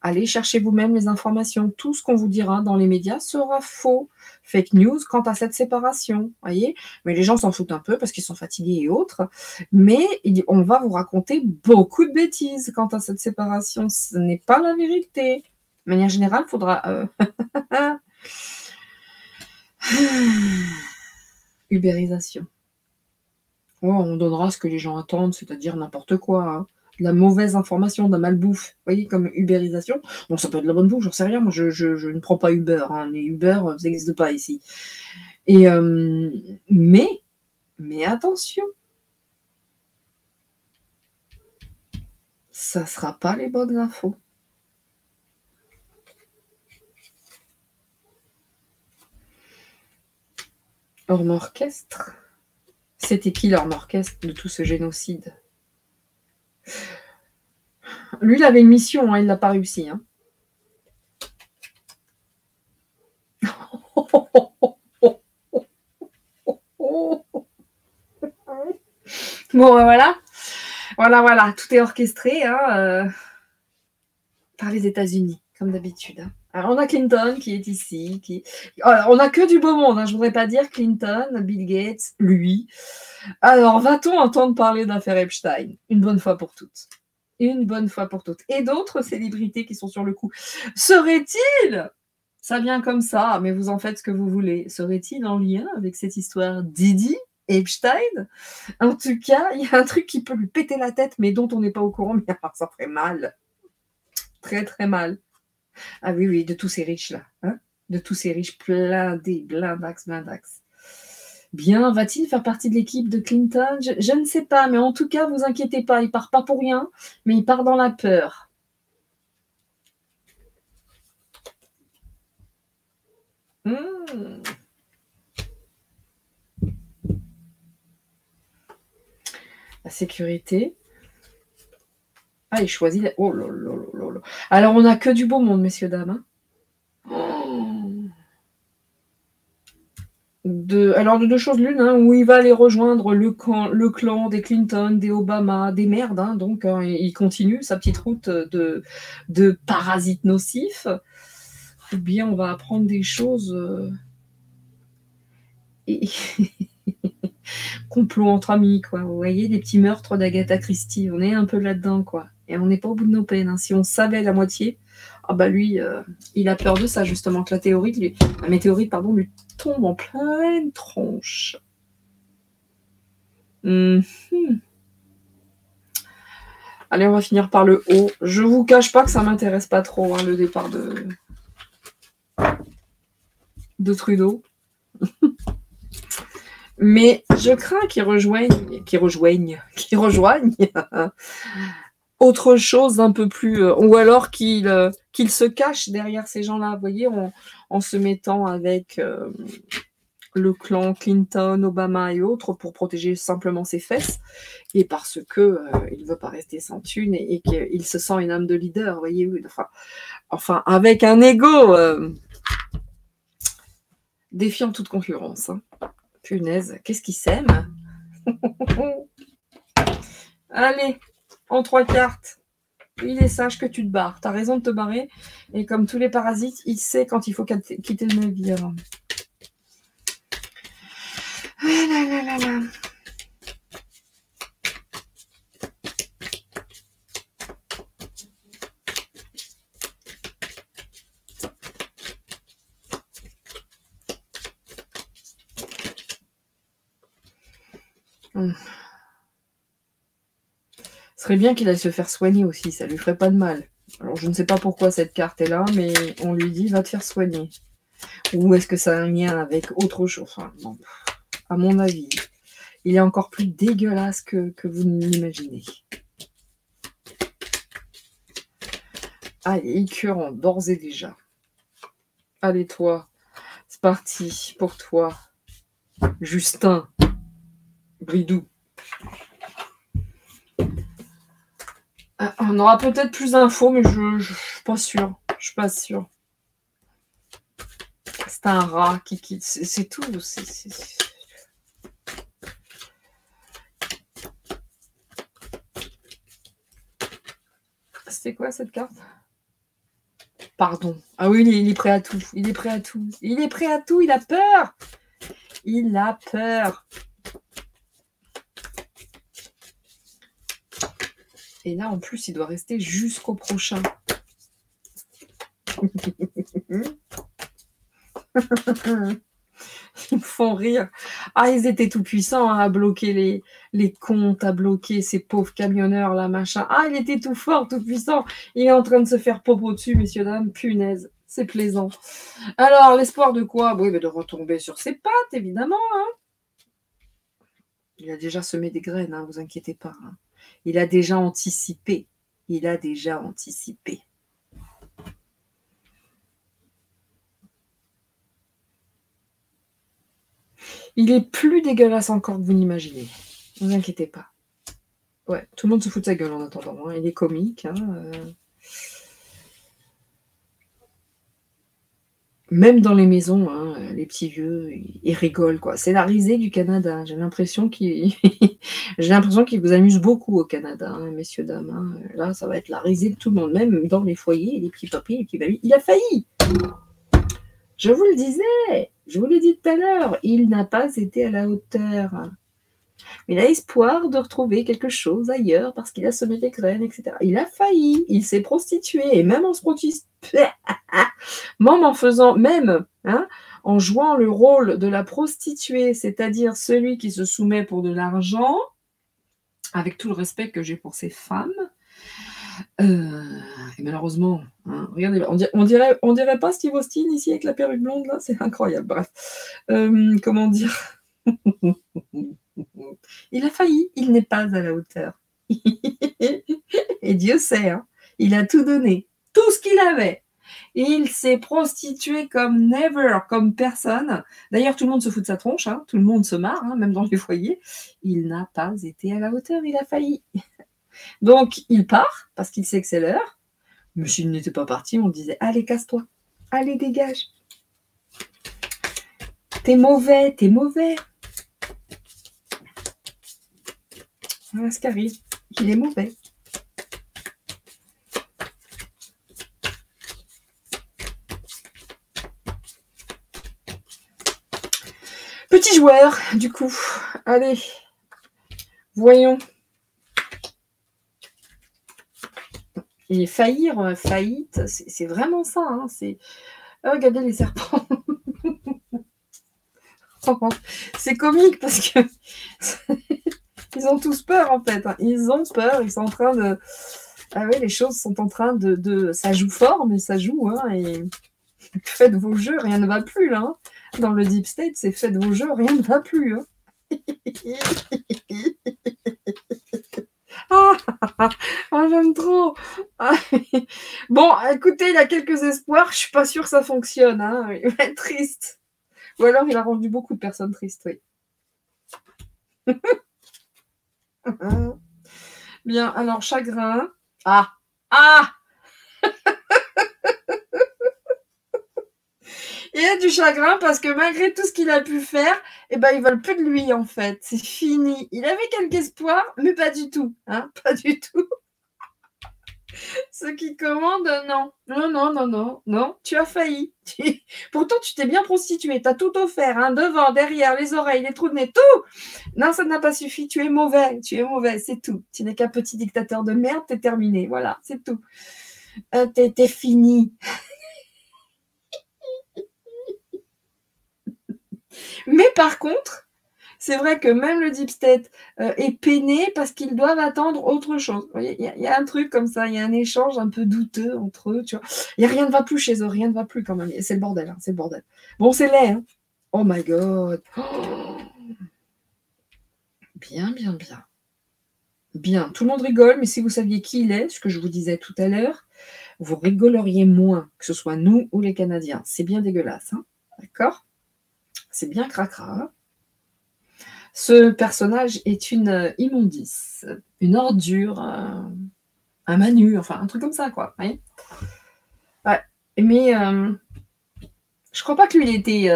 Allez chercher vous-même les informations. Tout ce qu'on vous dira dans les médias sera faux. Fake news quant à cette séparation, voyez. Mais les gens s'en foutent un peu parce qu'ils sont fatigués et autres. Mais on va vous raconter beaucoup de bêtises quant à cette séparation. Ce n'est pas la vérité. De manière générale, il faudra... Ubérisation. Oh, on donnera ce que les gens attendent, c'est-à-dire n'importe quoi. Hein. De la mauvaise information, de la malbouffe. Vous voyez, comme ubérisation. Bon, ça peut être de la bonne bouffe, j'en sais rien. Moi, je ne prends pas Uber. Hein. Les Uber, ça n'existe pas ici. Et, mais attention. Ça ne sera pas les bonnes infos. Hors orchestre. C'était qui l'homme orchestre de tout ce génocide? Lui, il avait une mission, hein, il ne l'a pas réussi. Hein. Bon, voilà. Voilà. Tout est orchestré hein, par les États-Unis, comme d'habitude. Hein. Alors, on a Clinton qui est ici. Alors, on n'a que du beau monde. Hein. Je ne voudrais pas dire Clinton, Bill Gates, lui. Alors, va-t-on entendre parler d'affaire Epstein une bonne fois pour toutes? Une bonne fois pour toutes. Et d'autres célébrités qui sont sur le coup. Serait-il, ça vient comme ça, mais vous en faites ce que vous voulez, serait-il en lien avec cette histoire Didi Epstein? En tout cas, il y a un truc qui peut lui péter la tête, mais dont on n'est pas au courant, mais ça ferait mal. Très, très mal. Ah oui, de tous ces riches-là. Hein, de tous ces riches blindés, blindax. Bien, va-t-il faire partie de l'équipe de Clinton? Je ne sais pas, mais en tout cas, vous inquiétez pas, il part pas pour rien, mais il part dans la peur. La sécurité. Ah, il choisit... Oh là là là là. Alors, on n'a que du beau monde, messieurs, dames. Hein. Alors, de deux choses l'une, hein, où il va aller rejoindre le clan des Clinton, des Obama, des merdes. Hein, donc, il continue sa petite route de parasites nocifs. Ou bien on va apprendre des choses... complot entre amis, quoi. Vous voyez, des petits meurtres d'Agatha Christie. On est un peu là-dedans, quoi. Et on n'est pas au bout de nos peines. Hein. Si on savait la moitié, ah bah lui, il a peur de ça, justement, que la météorite, lui tombe en pleine tronche. Allez, on va finir par le haut. Je vous cache pas que ça m'intéresse pas trop, hein, le départ de Trudeau. Mais je crains qu'ils rejoignent autre chose un peu plus... ou alors qu'ils se cachent derrière ces gens-là, vous voyez, en se mettant avec le clan Clinton, Obama et autres pour protéger simplement ses fesses, et parce que il ne veut pas rester sans thune et qu'il se sent une âme de leader, vous voyez, enfin avec un ego défiant toute concurrence. Hein. Punaise, qu'est-ce qui s'aime? Allez, en 3 cartes. Il est sage que tu te barres. T'as raison de te barrer. Et comme tous les parasites, il sait quand il faut quitter le navire. Ah là là là là. Ce serait bien qu'il aille se faire soigner aussi, ça lui ferait pas de mal. Alors je ne sais pas pourquoi cette carte est là, mais on lui dit va te faire soigner. Ou est-ce que ça a un lien avec autre chose? Enfin, non. À mon avis, il est encore plus dégueulasse que vous ne l'imaginez. Allez, écœurant, d'ores et déjà. Allez, toi, c'est parti pour toi. Justin Bridou. On aura peut-être plus d'infos, mais je suis pas sûre. Je suis pas sûre. C'est un rat qui c'est tout. C'était quoi cette carte? Pardon. Ah oui, il est prêt à tout. Il est prêt à tout. Il est prêt à tout. Il a peur. Il a peur. Et là, en plus, il doit rester jusqu'au prochain. Ils me font rire. Ah, ils étaient tout puissants à bloquer les comptes, à bloquer ces pauvres camionneurs là, machin. Ah, il était tout fort, tout puissant. Il est en train de se faire popo dessus, messieurs, dames. Punaise, c'est plaisant. Alors, l'espoir de quoi? Oui, mais de retomber sur ses pattes, évidemment. Hein. Il a déjà semé des graines, hein, vous inquiétez pas. Hein. Il a déjà anticipé. Il a déjà anticipé. Il est plus dégueulasse encore que vous n'imaginez. Ne vous inquiétez pas. Ouais, tout le monde se fout de sa gueule en attendant. Hein. Il est comique. Hein, Même dans les maisons, hein, les petits vieux, ils rigolent, quoi. C'est la risée du Canada. J'ai l'impression qu'il vous amuse beaucoup au Canada, hein, messieurs, dames. Hein. Là, ça va être la risée de tout le monde, même dans les foyers, les petits papis, les petits mamies. Il a failli. Je vous le disais. Je vous l'ai dit tout à l'heure. Il n'a pas été à la hauteur. Il a espoir de retrouver quelque chose ailleurs parce qu'il a semé des graines, etc. Il a failli, il s'est prostitué, et même en se prostituant, même en faisant, en jouant le rôle de la prostituée, c'est-à-dire celui qui se soumet pour de l'argent, avec tout le respect que j'ai pour ces femmes. Et malheureusement, hein, regardez, on dirait pas Steve Austin ici avec la perruque blonde là, c'est incroyable. Bref, comment dire? Il a failli, il n'est pas à la hauteur. Et Dieu sait, hein, il a tout donné, tout ce qu'il avait. Et il s'est prostitué comme never, comme personne. D'ailleurs, tout le monde se fout de sa tronche, hein, tout le monde se marre, hein, même dans les foyers. Il n'a pas été à la hauteur, il a failli. Donc, il part, parce qu'il sait que c'est l'heure. Mais s'il n'était pas parti, on disait, allez, casse-toi, allez, dégage. T'es mauvais, t'es mauvais. Voilà ce qui arrive, il est mauvais. Petit joueur, du coup. Allez, voyons. Et faillir, faillite, c'est vraiment ça. Hein, c'est... regardez les serpents. C'est comique parce que ils ont tous peur en fait. Hein. Ils ont peur, ils sont en train de... Ah oui, les choses sont en train de... Ça joue fort, mais ça joue. Hein, et faites vos jeux, rien ne va plus là. Hein. Dans le Deep State, c'est faites vos jeux, rien ne va plus. Hein. J'aime trop. Bon, écoutez, il y a quelques espoirs. Je suis pas sûre que ça fonctionne. Hein. Il va être triste. Ou alors, il a rendu beaucoup de personnes tristes, oui. Bien, alors, chagrin. Ah. Il y a du chagrin parce que malgré tout ce qu'il a pu faire, eh ben, ils veulent plus de lui, en fait. C'est fini. Il avait quelques espoirs, mais pas du tout. Hein, pas du tout. Ceux qui commandent, non. Non, tu as failli. Pourtant, tu t'es bien prostitué, tu as tout offert, hein, devant, derrière, les oreilles, les trous de nez, tout. Non, ça n'a pas suffi, tu es mauvais, c'est tout. Tu n'es qu'un petit dictateur de merde, t'es terminé, voilà, c'est tout. T'es fini. Mais par contre, c'est vrai que même le deep state est peiné parce qu'ils doivent attendre autre chose. Vous voyez, il y a un truc comme ça, il y a un échange un peu douteux entre eux, tu vois. Il y a rien ne va plus chez eux, rien ne va plus quand même. C'est le bordel, hein, c'est le bordel. Bon, c'est laid, hein. Oh my god. Oh. Bien, bien, bien. Bien, tout le monde rigole, mais si vous saviez qui il est, ce que je vous disais tout à l'heure, vous rigoleriez moins, que ce soit nous ou les Canadiens. C'est bien dégueulasse, hein, d'accord? C'est bien cracra, hein. Ce personnage est une immondice, une ordure, un manu, enfin un truc comme ça, quoi. Vous voyez, ouais. Mais je crois pas que lui, il était...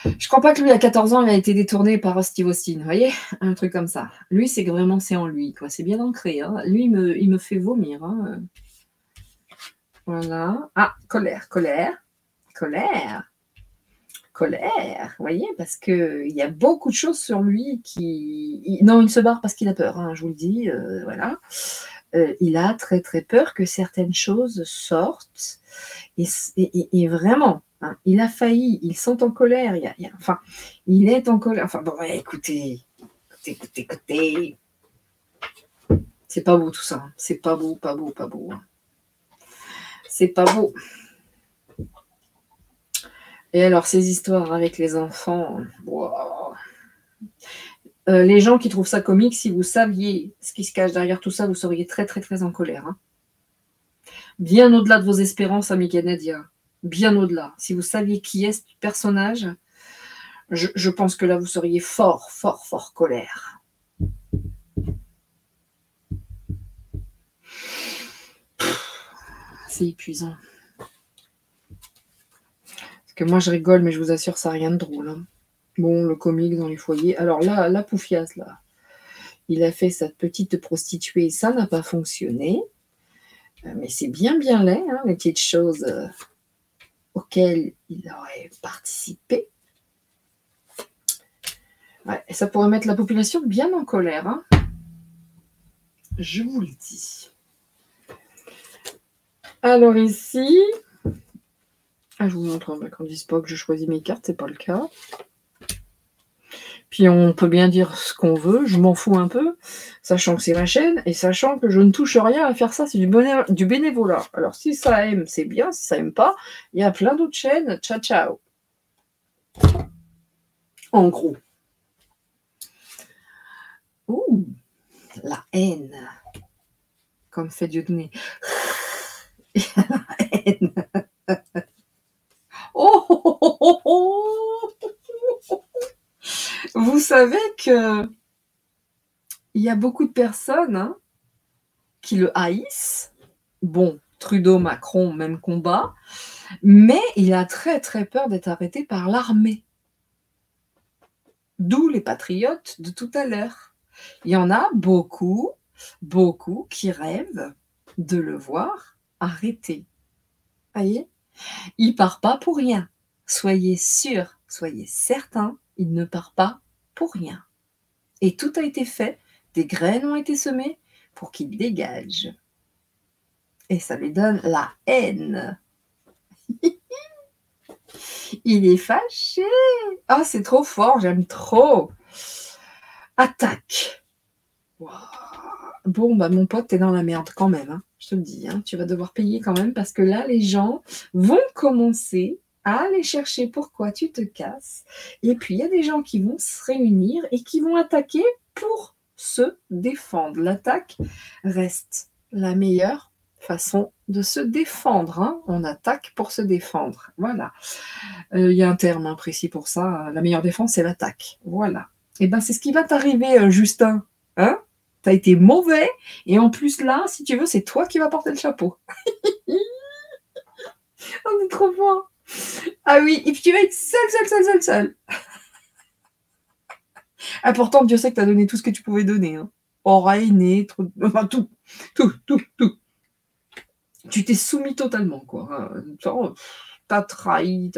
je crois pas que lui, à 14 ans, il a été détourné par Steve Austin, vous voyez, un truc comme ça. Lui, c'est que vraiment, c'est en lui, quoi. C'est bien ancré, hein. Lui, il me fait vomir, hein. Voilà. Ah, colère, colère, colère. Colère, vous voyez, parce qu'il y a beaucoup de choses sur lui qui... Non, il se barre parce qu'il a peur, hein, je vous le dis, voilà. Il a très très peur que certaines choses sortent, et vraiment, hein, il a failli, il sent en colère, enfin, il est en colère, enfin bon, ouais, écoutez, c'est pas beau tout ça, hein. C'est pas beau, pas beau, pas beau, hein. C'est pas beau. Et alors, ces histoires avec les enfants, wow. Les gens qui trouvent ça comique, si vous saviez ce qui se cache derrière tout ça, vous seriez très, très, très en colère, hein. Bien au-delà de vos espérances, amis canadiens. Bien au-delà. Si vous saviez qui est ce personnage, je pense que là, vous seriez fort, fort, fort colère. C'est épuisant. Parce que moi, je rigole, mais je vous assure, ça n'a rien de drôle, hein. Bon, le comique dans les foyers. Alors là, la poufiasse, là, il a fait sa petite prostituée, ça n'a pas fonctionné. Mais c'est bien, bien laid, hein, les petites choses auxquelles il aurait participé. Ouais, et ça pourrait mettre la population bien en colère, hein. Je vous le dis. Alors ici, je vous montre qu'on ne dise pas que je choisis mes cartes, c'est pas le cas. Puis on peut bien dire ce qu'on veut, je m'en fous un peu, sachant que c'est ma chaîne, et sachant que je ne touche rien à faire ça, c'est du bénévolat. Alors si ça aime, c'est bien, si ça aime pas, il y a plein d'autres chaînes, ciao ciao. En gros. Ouh, la haine. Comme fait Dieudonné. La haine. Oh, oh, oh, oh, oh. Vous savez que il y a beaucoup de personnes, hein, qui le haïssent. Bon, Trudeau, Macron, même combat. Mais il a très très peur d'être arrêté par l'armée. D'où les patriotes de tout à l'heure. Il y en a beaucoup, beaucoup qui rêvent de le voir arrêté. Voyez, il part pas pour rien. Soyez sûrs, soyez certains, il ne part pas pour rien. Et tout a été fait, des graines ont été semées pour qu'il dégage. Et ça lui donne la haine. Il est fâché. Oh, c'est trop fort, j'aime trop. Attaque. Wow. Bon, bah mon pote, t'es dans la merde quand même, hein. Je te le dis, hein. Tu vas devoir payer quand même parce que là, les gens vont commencer à aller chercher pourquoi tu te casses. Et puis, il y a des gens qui vont se réunir et qui vont attaquer pour se défendre. L'attaque reste la meilleure façon de se défendre, hein. On attaque pour se défendre. Voilà. Il y a un terme précis pour ça. La meilleure défense, c'est l'attaque. Voilà. Et ben, c'est ce qui va t'arriver, Justin. Hein? T'as été mauvais. Et en plus, là, si tu veux, c'est toi qui vas porter le chapeau. On est trop fort. Ah oui, et puis tu vas être seul. Ah, pourtant, Dieu sait que t'as donné tout ce que tu pouvais donner, hein. Oreille, nez, enfin, tout. Tu t'es soumis totalement, quoi. T'as trahi.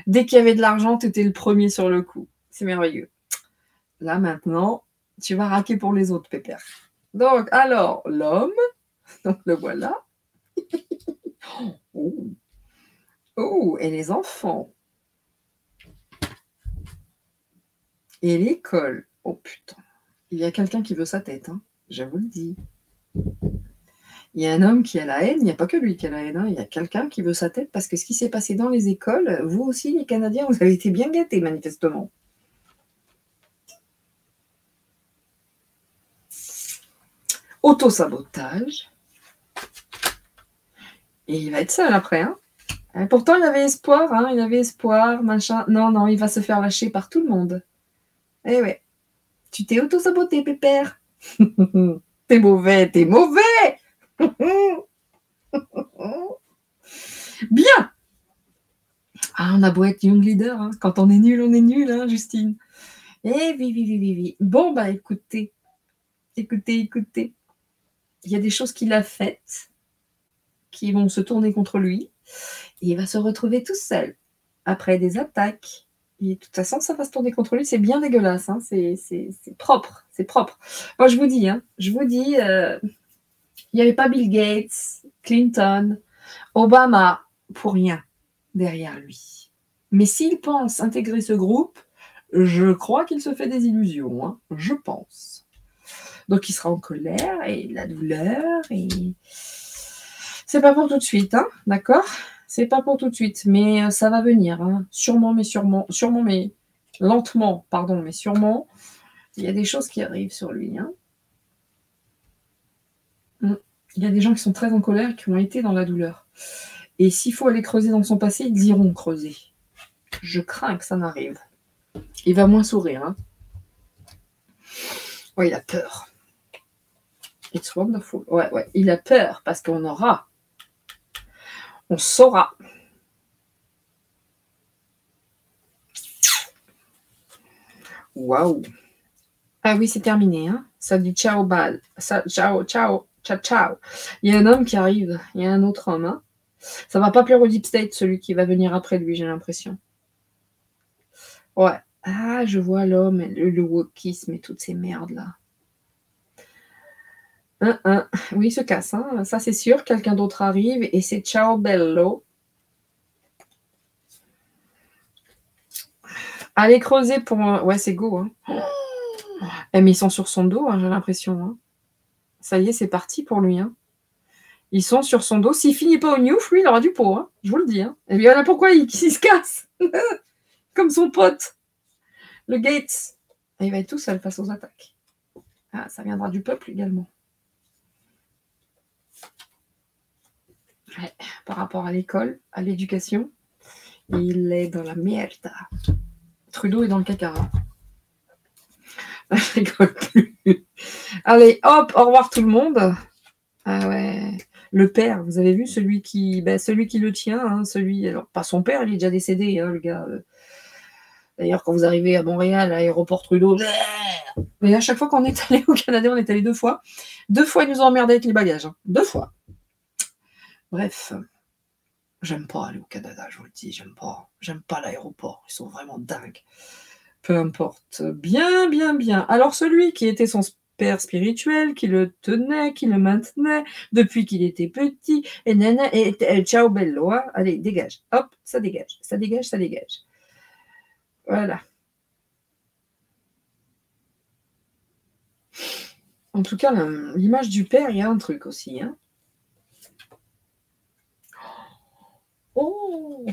Dès qu'il y avait de l'argent, t'étais le premier sur le coup. C'est merveilleux. Là, maintenant, tu vas raquer pour les autres, pépère. Donc, alors, l'homme, donc le voilà. Oh, et les enfants. Et l'école, oh putain, il y a quelqu'un qui veut sa tête, hein, je vous le dis. Il y a un homme qui a la haine, il n'y a pas que lui qui a la haine, hein, il y a quelqu'un qui veut sa tête parce que ce qui s'est passé dans les écoles, vous aussi les Canadiens, vous avez été bien gâtés manifestement. Autosabotage. Et il va être seul après, hein. Et pourtant, il avait espoir, hein, il avait espoir, machin. Non, non, il va se faire lâcher par tout le monde. Eh ouais. Tu t'es auto-saboté, pépère. T'es mauvais, t'es mauvais. Bien. Ah, on a beau être young leader, hein. Quand on est nul, hein, Justine. Eh oui. Bon, bah écoutez. Il y a des choses qu'il a faites qui vont se tourner contre lui. Et il va se retrouver tout seul après des attaques. Et de toute façon, ça va se tourner contre lui. C'est bien dégueulasse. Hein. C'est propre. C'est propre. Moi, je vous dis, il n'y avait pas Bill Gates, Clinton, Obama pour rien derrière lui. Mais s'il pense intégrer ce groupe, je crois qu'il se fait des illusions. Hein. Je pense. Donc, il sera en colère et la douleur. Et c'est pas pour tout de suite, hein, d'accord ? C'est pas pour tout de suite, mais ça va venir. Hein. Sûrement, mais lentement, pardon, mais sûrement. Il y a des choses qui arrivent sur lui. Hein. Il y a des gens qui sont très en colère, qui ont été dans la douleur. Et s'il faut aller creuser dans son passé, ils iront creuser. Je crains que ça n'arrive. Il va moins sourire. Hein. Ouais, il a peur. It's wonderful. Ouais, il a peur parce qu'on aura. On saura. Waouh. Ah oui, c'est terminé. Hein. Ça dit ciao, bal. Ciao. Il y a un homme qui arrive. Il y a un autre homme. Hein. Ça va pas plaire au Deep State, celui qui va venir après lui, j'ai l'impression. Ouais. Ah, je vois l'homme, le wokisme et toutes ces merdes-là. Oui, il se casse. Hein. Ça, c'est sûr. Quelqu'un d'autre arrive et c'est ciao, bello. Allez creuser pour... Ouais, c'est go. Hein. Mais ils sont sur son dos, hein, j'ai l'impression. Hein. Ça y est, c'est parti pour lui. Hein. Ils sont sur son dos. S'il finit pas au Newf, lui, il aura du pot. Hein. Je vous le dis. Hein. Et bien, voilà pourquoi il se casse. Comme son pote. Le Gates. Et il va être tout seul face aux attaques. Ah, ça viendra du peuple également. Ouais, par rapport à l'école, à l'éducation, il est dans la merde. Trudeau est dans le caca. Je rigole plus. Allez, hop, au revoir tout le monde. Ah ouais. Le père, vous avez vu celui qui le tient, hein, alors pas son père, il est déjà décédé, hein, le gars. D'ailleurs, quand vous arrivez à Montréal, à l'aéroport Trudeau, mais à chaque fois qu'on est allé au Canada, on est allé 2 fois. 2 fois, ils nous ont emmerdé avec les bagages. Hein. 2 fois. Bref, j'aime pas aller au Canada, je vous le dis, j'aime pas l'aéroport, ils sont vraiment dingues. Peu importe, bien. Alors celui qui était son père spirituel, qui le tenait, qui le maintenait depuis qu'il était petit, et ciao bello, hein. Allez, dégage, hop, ça dégage. Voilà. En tout cas, l'image du père, il y a un truc aussi, hein. Oh.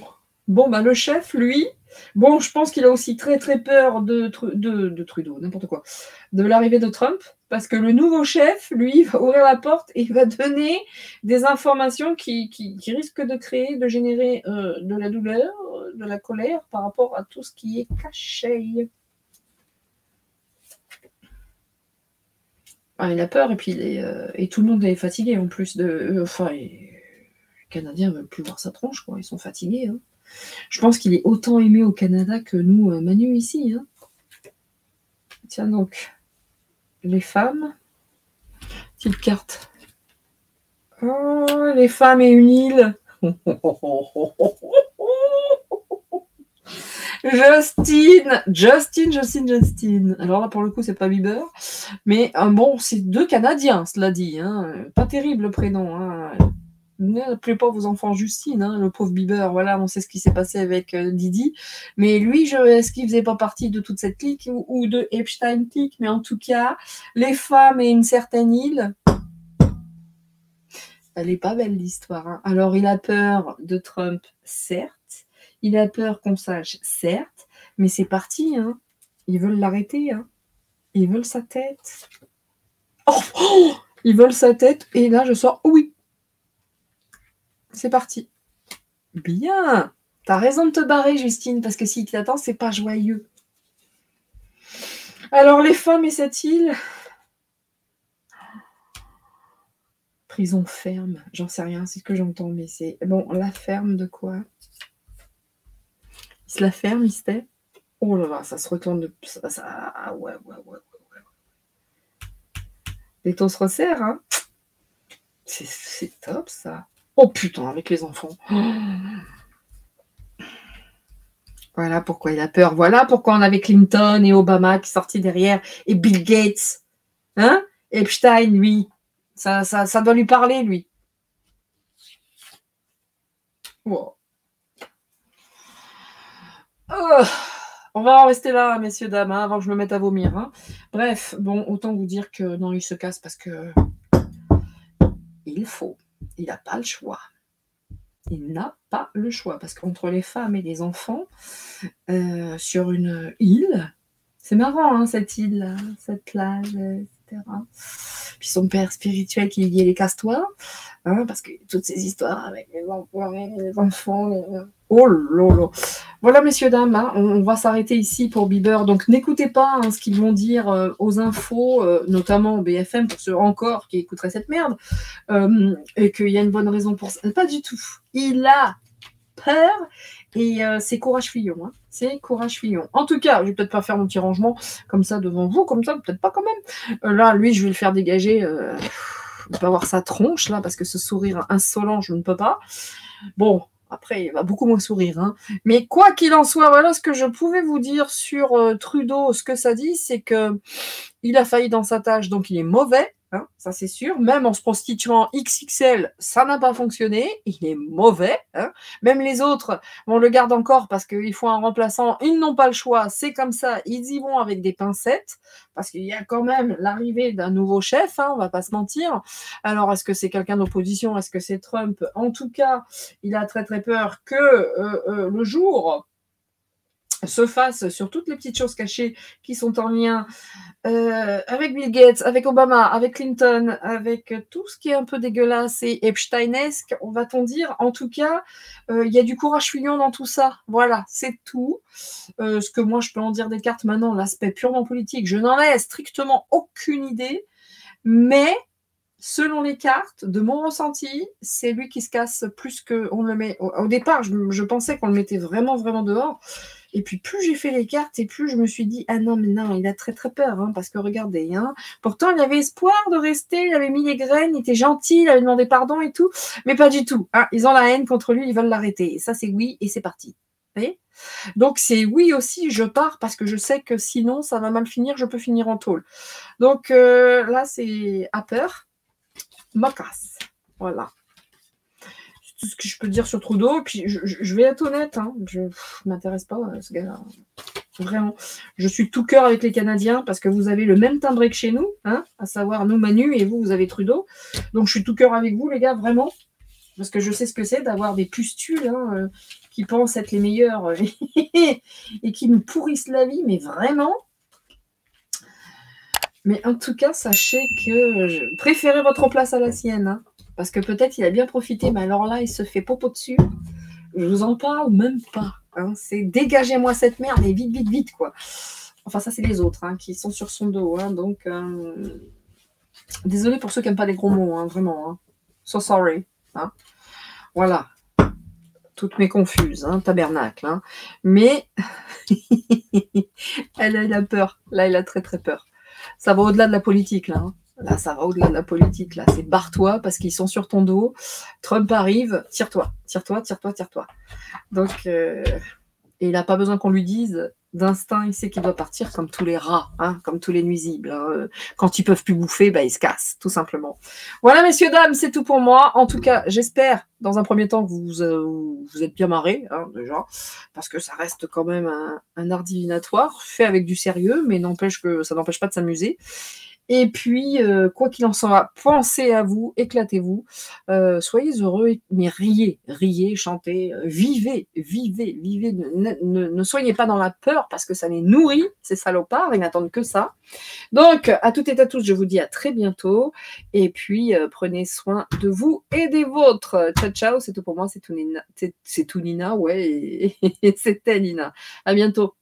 Bon, bah le chef, lui, bon, je pense qu'il a aussi très peur de Trudeau, n'importe quoi, de l'arrivée de Trump, parce que le nouveau chef, lui, va ouvrir la porte et va donner des informations qui risquent de générer de la douleur, de la colère par rapport à tout ce qui est caché. Ah, il a peur et puis et tout le monde est fatigué en plus de... les Canadiens ne veulent plus voir sa tronche, quoi. Ils sont fatigués. Hein. Je pense qu'il est autant aimé au Canada que nous, Manu, ici. Hein. Tiens donc, les femmes. Petite carte. Oh, les femmes et une île. Justine. Alors là, pour le coup, c'est pas Bieber. Mais bon, c'est 2 Canadiens, cela dit. Hein. Pas terrible le prénom. Hein. n'appelez pas vos enfants Justine, hein, le pauvre Bieber, voilà, on sait ce qui s'est passé avec Didi. Mais lui, est-ce qu'il faisait pas partie de toute cette clique ou de Epstein clique? Mais en tout cas, les femmes et une certaine île, elle est pas belle l'histoire. Hein. Alors, il a peur de Trump, certes. Il a peur qu'on sache, certes. Mais c'est parti, hein. Ils veulent l'arrêter, hein. Ils veulent sa tête. Oh, ils veulent sa tête. Et là, je sors, oui. C'est parti. Bien. T'as raison de te barrer, Justine, parce que s'il t'attend, c'est pas joyeux. Alors, les femmes et cette île... Prison ferme, j'en sais rien, c'est ce que j'entends, mais c'est... Bon, la ferme de quoi? Il se la ferme, il se tait. Oh là là, ça se retourne de... Ah ouais. Les taux se resserrent, hein. C'est top, ça. Oh putain, avec les enfants. Voilà pourquoi il a peur. Voilà pourquoi on avait Clinton et Obama qui sortaient derrière. Et Bill Gates. Hein? Epstein, lui. Ça doit lui parler, lui. Wow. On va en rester là, messieurs, dames, hein, avant que je me mette à vomir. Hein. Bref, bon, autant vous dire que non, il se casse parce que il faut. Il n'a pas le choix. Il n'a pas le choix. Parce qu'entre les femmes et les enfants, sur une île, c'est marrant, hein, cette île-là, cette plage, etc. Puis son père spirituel qui lui dit les casse-toi, hein, parce que toutes ces histoires avec les enfants, oh lolo. Voilà, messieurs, dames, hein, on va s'arrêter ici pour Bieber. Donc, n'écoutez pas hein, ce qu'ils vont dire aux infos, notamment au BFM, pour ceux encore qui écouteraient cette merde, et qu'il y a une bonne raison pour ça. Pas du tout. Il a peur et c'est courage Fillon. Hein. C'est courage Fillon. En tout cas, je vais peut-être pas faire mon petit rangement comme ça devant vous, comme ça, peut-être pas quand même. Là, lui, je vais le faire dégager. Je ne pas voir sa tronche, là, parce que ce sourire insolent, je ne peux pas. Bon, après, il va beaucoup moins sourire. Hein. Mais quoi qu'il en soit, voilà ce que je pouvais vous dire sur Trudeau. Ce que ça dit, c'est qu'il a failli dans sa tâche, donc il est mauvais. Hein, ça c'est sûr, même en se prostituant XXL, ça n'a pas fonctionné, il est mauvais. Hein. Même les autres, on le garde encore parce qu'il faut un remplaçant, ils n'ont pas le choix, c'est comme ça, ils y vont avec des pincettes, parce qu'il y a quand même l'arrivée d'un nouveau chef, hein, on va pas se mentir. Alors est-ce que c'est quelqu'un d'opposition, est-ce que c'est Trump? En tout cas, il a très très peur que le jour se fasse sur toutes les petites choses cachées qui sont en lien avec Bill Gates, avec Obama, avec Clinton, avec tout ce qui est un peu dégueulasse et Epsteinesque, on va-t-on dire. En tout cas, il y a du courage fuyant dans tout ça. Voilà, c'est tout. Ce que moi, je peux en dire des cartes maintenant, l'aspect purement politique, je n'en ai strictement aucune idée. Mais selon les cartes, de mon ressenti, c'est lui qui se casse plus qu'on le met. Au départ, je pensais qu'on le mettait vraiment, vraiment dehors. Et puis, plus j'ai fait les cartes, et plus je me suis dit, ah non, mais non, il a très, très peur, hein, parce que regardez, hein, pourtant, il avait espoir de rester, il avait mis les graines, il était gentil, il avait demandé pardon et tout, mais pas du tout. Hein, ils ont la haine contre lui, ils veulent l'arrêter. Et ça, c'est oui, et c'est parti. Vous voyez ? Donc, c'est oui aussi, je pars, parce que je sais que sinon, ça va mal finir, je peux finir en tôle. Donc, là, c'est à peur. Ma casse. Voilà. C'est tout ce que je peux dire sur Trudeau. Et puis, je vais être honnête, hein, je ne m'intéresse pas à ce gars-là. Vraiment. Je suis tout cœur avec les Canadiens parce que vous avez le même timbre que chez nous, hein, à savoir nous, Manu, et vous avez Trudeau. Donc, je suis tout cœur avec vous, les gars, vraiment. Parce que je sais ce que c'est d'avoir des pustules hein, qui pensent être les meilleurs et qui nous pourrissent la vie, mais vraiment. Mais en tout cas, sachez que préférez votre place à la sienne. Hein, parce que peut-être il a bien profité, mais alors là, il se fait popo dessus. Je vous en parle même pas. Hein, c'est dégagez-moi cette merde et vite, vite, vite, quoi. Enfin, ça, c'est les autres hein, qui sont sur son dos. Hein, donc, désolé pour ceux qui n'aiment pas les gros mots, hein, vraiment. Hein. So sorry. Hein. Voilà. Toutes mes confuses, hein, tabernacle. Hein. Mais, elle a peur. Là, elle a très, très peur. Ça va au-delà de la politique, là. Hein. Là, ça va au-delà de la politique, là. C'est barre-toi parce qu'ils sont sur ton dos. Trump arrive, tire-toi, tire-toi, tire-toi, tire-toi. Donc, et il n'a pas besoin qu'on lui dise D'instinct, il sait qu'il doit partir comme tous les rats, hein, comme tous les nuisibles. Hein. Quand ils peuvent plus bouffer, bah, ils se cassent, tout simplement. Voilà, messieurs, dames, c'est tout pour moi. En tout cas, j'espère, dans un premier temps, que vous êtes bien marrés, hein, déjà, parce que ça reste quand même un art divinatoire, fait avec du sérieux, mais ça n'empêche pas de s'amuser. Et puis, quoi qu'il en soit, pensez à vous, éclatez-vous, soyez heureux, mais riez, chantez, vivez, ne soyez pas dans la peur parce que ça les nourrit, ces salopards, ils n'attendent que ça. Donc, à toutes et à tous, je vous dis à très bientôt, et puis prenez soin de vous et des vôtres. Ciao, ciao, c'est tout pour moi, c'est tout Nina, ouais, et c'était Nina. À bientôt.